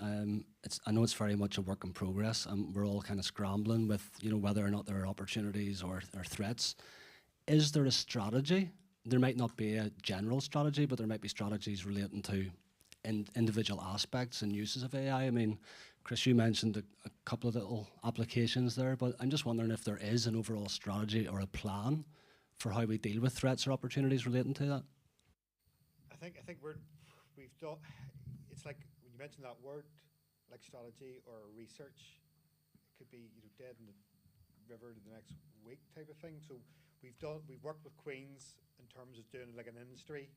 I know it's very much a work in progress, and we're all kind of scrambling with, you know, whether or not there are opportunities or threats. Is there a strategy? There might not be a general strategy, but there might be strategies relating to individual aspects and uses of AI. I mean, Chris, you mentioned a couple of little applications there, but I'm just wondering if there is an overall strategy or a plan for how we deal with threats or opportunities relating to that. I think we've done. It's like when you mentioned that word, like strategy or research, it could be, you know, dead in the river the next week type of thing. So we've worked with Queen's in terms of doing like an industry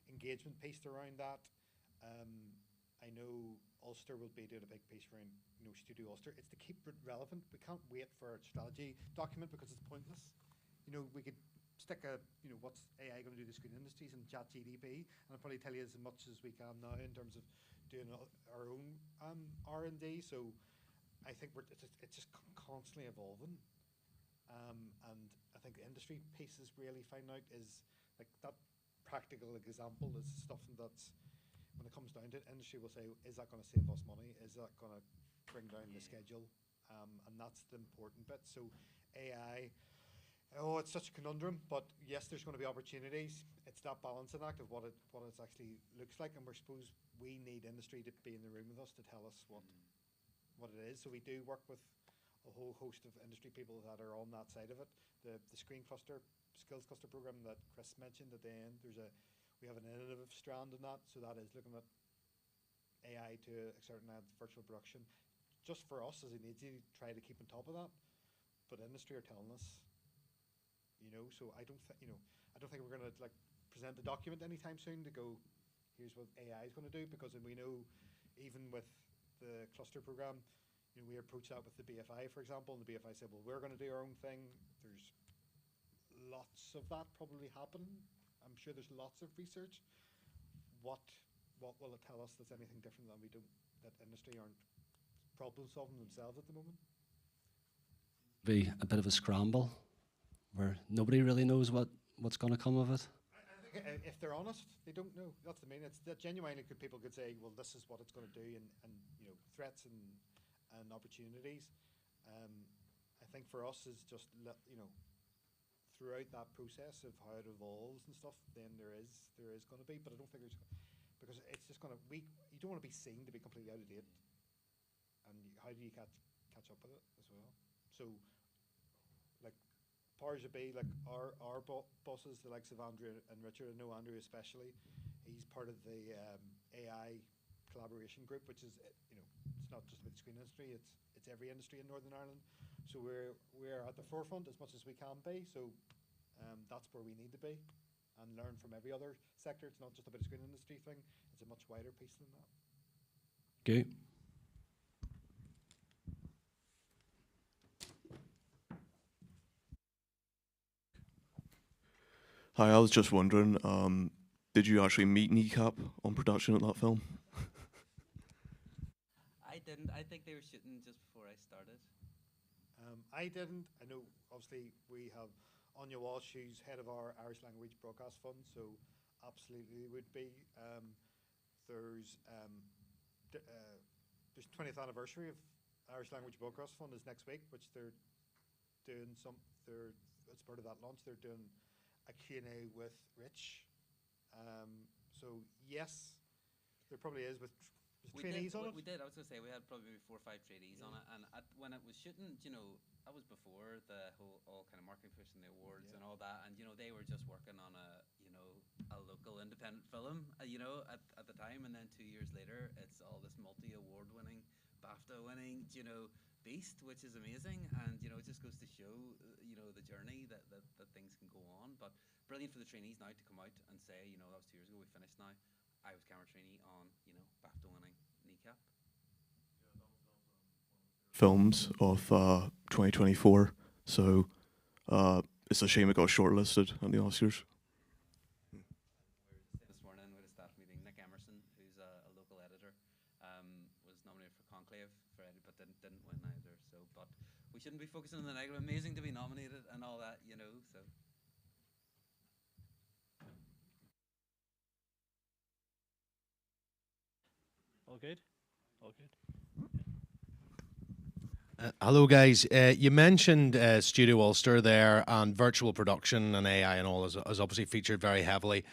engagement piece around that. I know Ulster will be doing a big piece around, you know, Studio Ulster. It's to keep it relevant. We can't wait for a strategy document because it's pointless. You know, we could stick a, you know, what's AI going to do to screen industries and ChatGPT, and I'll probably tell you as much as we can now in terms of doing our own R&D. So I think it's just constantly evolving, and I think the industry pieces really find out is like that practical example is stuff that's, when it comes down to it, industry will say, is that going to save us money? Is that going to bring down the schedule? And that's the important bit. So AI, oh, it's such a conundrum, but yes, there's going to be opportunities. It's that balancing act of what it actually looks like, and we're supposed we need industry to be in the room with us to tell us what it is. So we do work with a whole host of industry people that are on that side of it. The screen cluster, skills cluster program that Chris mentioned at the end, we have an innovative strand in that, so that is looking at AI to a certain virtual production, just for us as an agency to try to keep on top of that. But industry are telling us, you know, so I don't think we're going to like present the document anytime soon to go, here's what AI is going to do, because we know even with the cluster program, you know, we approach that with the BFI, for example, and the BFI said, well, we're going to do our own thing. There's lots of that probably happening. I'm sure there's lots of research. What will it tell us that's anything different that that industry aren't problem solving themselves at the moment? Be a bit of a scramble where nobody really knows what's going to come of it. I think if they're honest, they don't know. That's the main. It's that genuinely people could say, well, this is what it's going to do, and you know, threats and opportunities. I think for us is just you know, throughout that process of how it evolves and stuff, then there is going to be, but I don't think there's, because it's just going to, you don't want to be seen to be completely out of date, and how do you catch up with it as well? So, like, powers that be, like our bosses, the likes of Andrew and Richard, I know Andrew especially, he's part of the AI collaboration group, which is, you know, it's not just about the screen industry, it's every industry in Northern Ireland. So we're at the forefront as much as we can be. So that's where we need to be, and learn from every other sector. It's not just about a screen industry thing. It's a much wider piece than that. Okay. Hi, I was just wondering, did you actually meet Kneecap on production of that film? I didn't. I think they were shooting just before I started. I didn't. I know, obviously, we have Anya Walsh, who's head of our Irish Language Broadcast Fund, so absolutely would be. There's 20th anniversary of Irish Language Broadcast Fund is next week, which they're doing as part of that launch, they're doing a Q&A with Rich. So yes, there probably is with trainees on it? We did. I was going to say we had probably maybe 4 or 5 trainees on it, and when it was shooting, that was before the whole all kind of marketing push and the awards and all that, and they were just working on a local independent film, at the time, and then 2 years later, it's all this multi-award winning, BAFTA winning, beast, which is amazing, and it just goes to show, the journey that things can go on. But brilliant for the trainees now to come out and say, that was 2 years ago, we finished now. I was camera trainee on, BAFTA winning kneecap. Films of 2024. So it's a shame it got shortlisted at the Oscars. This morning we had a staff meeting. Nick Emerson, who's a local editor, was nominated for Conclave but didn't win either. So, but we shouldn't be focusing on the negative. Amazing to be nominated and all that, So. All good? All good. Hello, guys. You mentioned Studio Ulster there, and virtual production and AI and all is obviously featured very heavily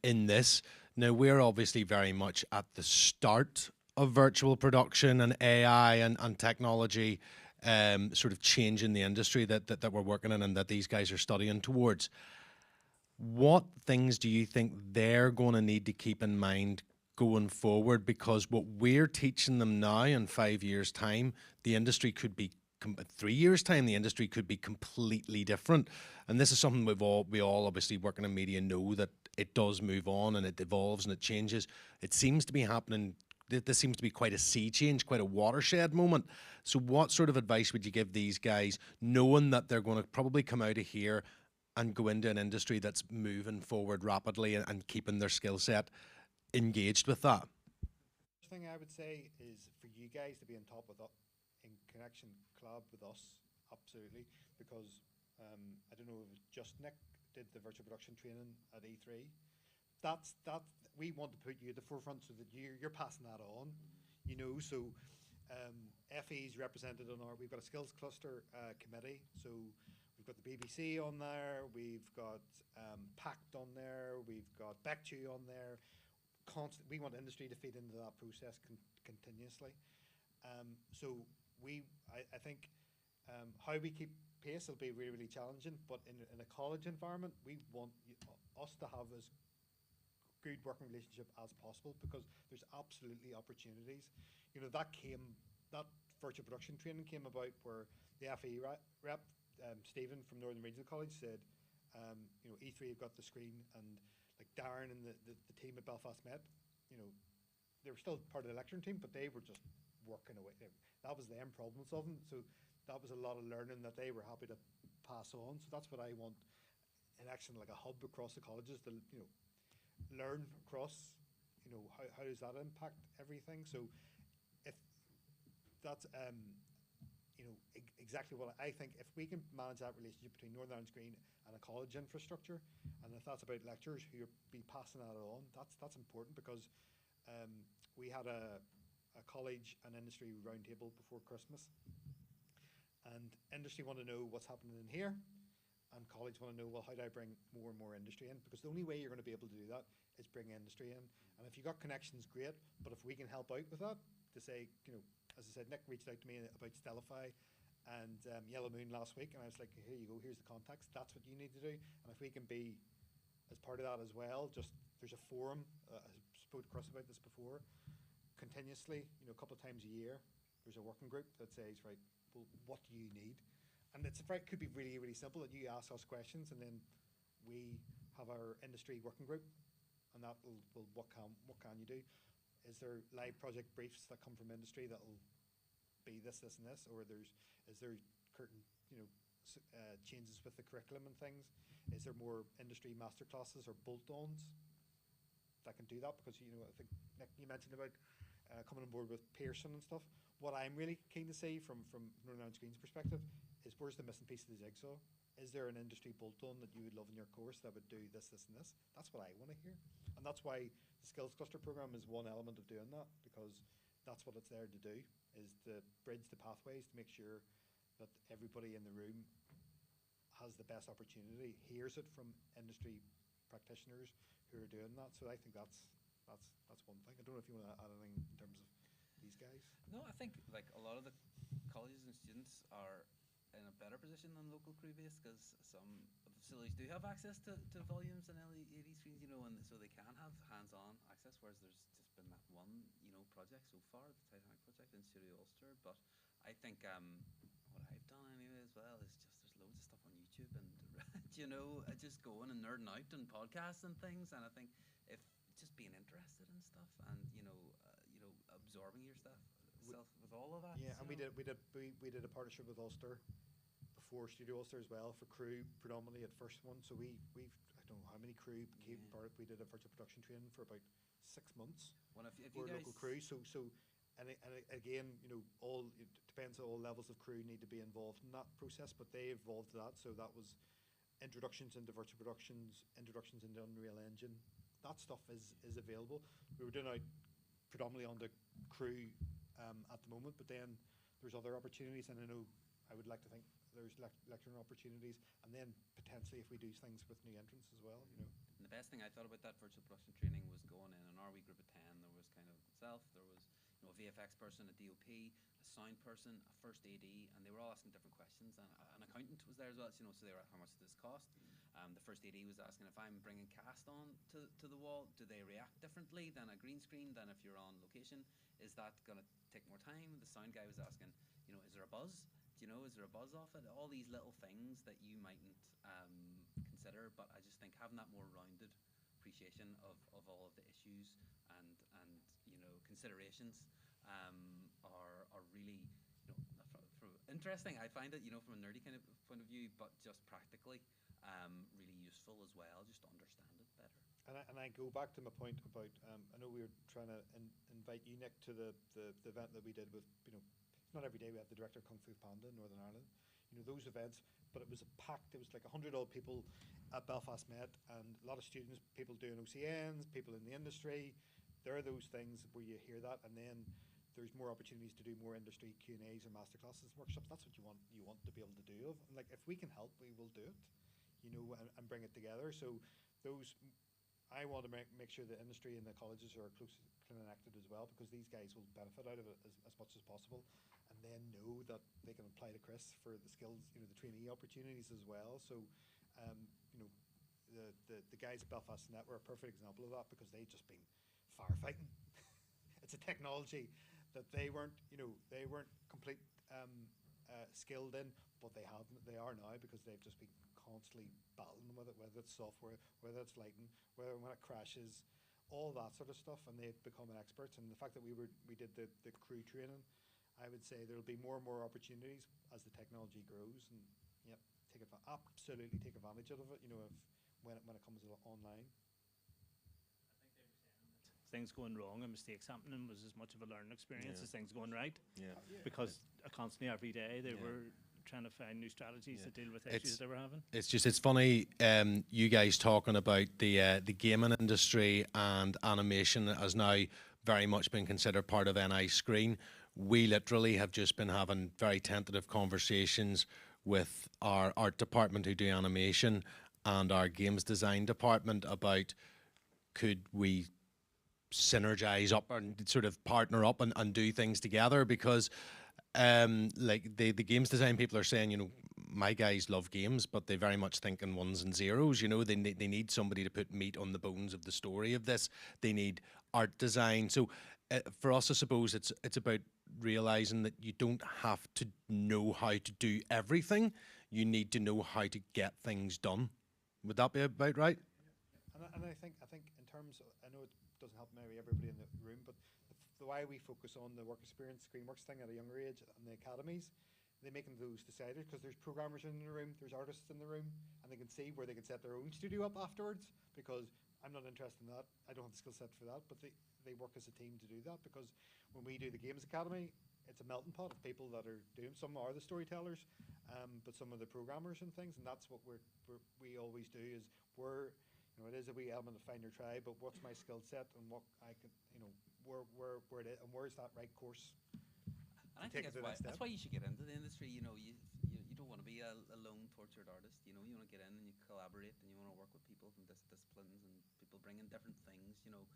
in this. Now, we're obviously very much at the start of virtual production and AI and technology sort of changing the industry that we're working in and that these guys are studying towards. What things do you think they're going to need to keep in mind going forward? Because what we're teaching them now in 5 years' time, the industry could be 3 years' time, the industry could be completely different. And this is something we all obviously working in media know, that it does move on and it evolves and it changes. It seems to be happening. This seems to be quite a sea change, quite a watershed moment. So what sort of advice would you give these guys, knowing that they're going to probably come out of here and go into an industry that's moving forward rapidly and keeping their skill set engaged with that? First thing I would say is for you guys to be on top of that, in connection collab with us, absolutely, because I don't know if just Nick did the virtual production training at E3. That we want to put you at the forefront so that you're passing that on, So FE is represented on we've got a skills cluster committee, so we've got the BBC on there, we've got PACT on there, we've got BECTU on there. We want industry to feed into that process continuously. So I think how we keep pace will be really, really challenging, but in a college environment, we want us to have as good working relationship as possible, because there's absolutely opportunities. That virtual production training came about where the FE rep, Stephen from Northern Regional College, said, E3 have got the screen, and like Darren and the team at Belfast Met, they were still part of the lecturing team, but they were just working away. That was them problem solving. So that was a lot of learning that they were happy to pass on. So that's what I want in action, like a hub across the colleges to, learn across, how does that impact everything? So if that's, exactly what I think, if we can manage that relationship between Northern Ireland's Green and a college infrastructure, and if that's about lecturers who be passing that on, that's important, because we had a college and industry roundtable before Christmas, and industry want to know what's happening in here, and college want to know, well, how do I bring more and more industry in? Because the only way you're going to be able to do that is bring industry in. And if you got connections, great, but if we can help out with that, to say, as I said, Nick reached out to me about Stellify and Yellow Moon last week, and I was like, here you go, here's the contacts, that's what you need to do. And if we can be as part of that as well, just there's a forum, I spoke to Chris about this before, continuously, a couple of times a year, there's a working group that says, right, well, what do you need? And it could be really, really simple, that you ask us questions, and then we have our industry working group, and that will what can you do? Is there live project briefs that come from industry that will be this, and this, or is there certain changes with the curriculum and things? Is there more industry masterclasses or bolt-ons that can do that? Because I think Nick, you mentioned about coming on board with Pearson and stuff. What I'm really keen to see from Northern Ireland Green's perspective is, where's the missing piece of the jigsaw? Is there an industry bolt-on that you would love in your course that would do this, and this? That's what I want to hear. And that's why the Skills Cluster program is one element of doing that, because that's what it's there to do, is to bridge the pathways to make sure that everybody in the room has the best opportunity, hears it from industry practitioners who are doing that. So I think that's that's one thing. I don't know if you want to add anything in terms of these guys. No, I think like a lot of the colleges and students are in a better position than local crew base because some of the facilities do have access to volumes and LED screens, you know, and so they can have hands-on access. Whereas there's just been that one, you know, project so far, the Titanic project in Studio Ulster. But I think what I've done anyway as well is just there's loads of stuff on YouTube and you know, just going and nerding out and podcasts and things. And I think if just being interested in stuff and you know, absorbing yourself with all of that. Yeah, and we did a partnership with Ulster before Studio Ulster as well for crew predominantly at first one. So we've I don't know how many crew became part of. We did a virtual production training for about 6 months Well, if you for guys local crew. So again, you know, it depends on all levels of crew need to be involved in that process, but they evolved that. So that was introductions into virtual productions, introductions into Unreal Engine. That stuff is available. We were doing out predominantly on the crew at the moment, but then there's other opportunities, and I know I would like to think there's lecturing opportunities, and then potentially if we do things with new entrants as well, you know. And the best thing I thought about that virtual production training was going in our wee group of 10. There was kind of myself, there was a VFX person, a DOP, a sound person, a first AD, and they were all asking different questions. And an accountant was there as well, you know, so they were how much does this cost? The first AD was asking if I'm bringing cast on to the wall, do they react differently than a green screen than if you're on location? Is that going to take more time? The sound guy was asking, you know, is there a buzz? Do you know, is there a buzz off it? All these little things that you mightn't consider, but I just think having that more rounded appreciation of all of the issues and you know, considerations are really, you know, from interesting. I find it, you know, from a nerdy kind of point of view, but just practically really useful as well, just to understand it better. And I go back to my point about, I know we were trying to invite you, Nick, to the event that we did with, you know, not every day we have the director of Kung Fu Panda in Northern Ireland, you know, those events, but it was packed. It was like 100 odd people at Belfast Met, and a lot of students, people doing OCNs, people in the industry. There are those things where you hear that, and then there's more opportunities to do more industry Q&As and masterclasses and workshops. That's what you want to be able to do. And like, if we can help, we will do it, you know, and bring it together. So those, I want to make sure the industry and the colleges are closely connected as well, because these guys will benefit out of it as much as possible, and then know that they can apply to Chris for the skills, you know, the trainee opportunities as well. So, you know, the guys at Belfast Net were a perfect example of that, because they'd just been firefighting. It's a technology that they weren't complete skilled in, but they are now, because they've just been constantly battling with it, whether it's software, whether it's lighting, whether when it crashes, all that sort of stuff, and they've become experts. And the fact that we did the crew training, I would say there'll be more and more opportunities as the technology grows, and yep, absolutely take advantage of it, you know, when it comes online. Things going wrong and mistakes happening was as much of a learning experience Yeah. as things going right. Yeah. Because constantly every day they Yeah. were trying to find new strategies Yeah. to deal with It's- issues they were having. It's funny, you guys talking about the gaming industry and animation has now very much been considered part of NI Screen. We literally have just been having very tentative conversations with our art department who do animation and our games design department about could we synergize up and sort of partner up and do things together, because like the games design people are saying, you know, my guys love games, but they very much think in ones and zeros. You know, they need somebody to put meat on the bones of the story of this. They need art design. So for us, I suppose it's about realizing that you don't have to know how to do everything. You need to know how to get things done. Would that be about right? And I think in terms of, I know it doesn't help maybe everybody in the room, but the way we focus on the work experience Screenworks thing at a younger age and the academies, they making those deciders, because there's programmers in the room, there's artists in the room, and they can see where they can set their own studio up afterwards, because I'm not interested in that. I don't have the skill set for that, but they work as a team to do that, because when we do the Games Academy, it's a melting pot of people that are doing, some are the storytellers, but some are the programmers and things, and that's what we always do, is you know, it is a wee element of find your tribe, but what's my skill set and what I can, you know, where it is, and where's that right course. And I think that's why you should get into the industry. You know, you don't want to be a lone tortured artist. You know, you want to get in and you collaborate and you want to work with people from disciplines and people bringing different things. You know,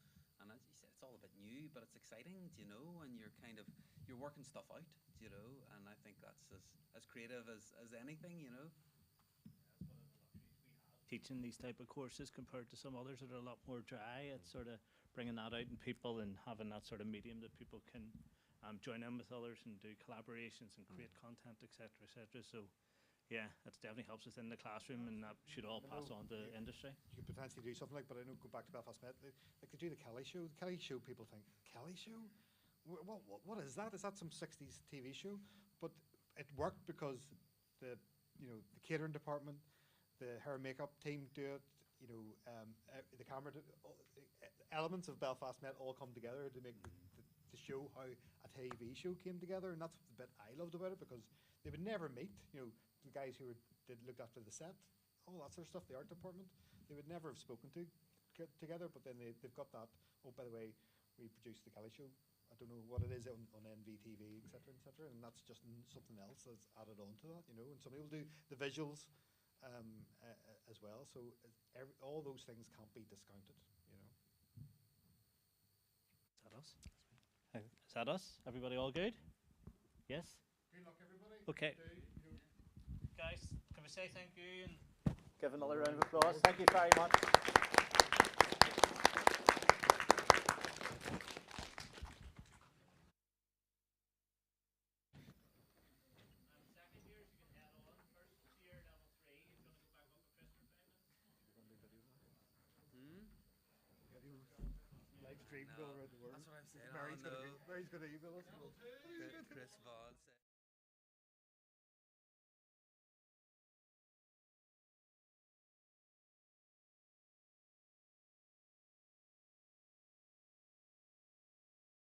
And as you said, it's all a bit new, but it's exciting, do you know, and you're working stuff out, do you know, and I think that's as creative as anything, you know. Teaching these type of courses compared to some others that are a lot more dry. It's sort of bringing that out in people and having that sort of medium that people can join in with others and do collaborations and create content, etc., etc. So, yeah, that definitely helps within the classroom, and that should all pass on to industry. You could potentially do something like, but I know, go back to Belfast Met, like they do the Kelly show. The Kelly show, people think, Kelly show? What is that? Is that some 60s TV show? But it worked because the catering department, the hair and makeup team do it, the camera, elements of Belfast Met all come together to make to show how a TV show came together, and that's the bit I loved about it, because they would never meet, the guys who looked after the set, all that sort of stuff, the art department, they would never have spoken together, but then they've got that, oh, by the way, we produced the Kelly show, I don't know what it is on NVTV, etc., and that's just something else that's added on to that, and some people do the visuals as well, so all those things can't be discounted, Is that us? Is that us? Everybody all good? Yes? Good luck, everybody. Okay. Guys, can we say thank you and give another round of applause? Thank you very much. Live stream No, going around the world. that's what I'm saying. Mary's Oh, gonna no. Mary's gonna email us. Chris Vaughan said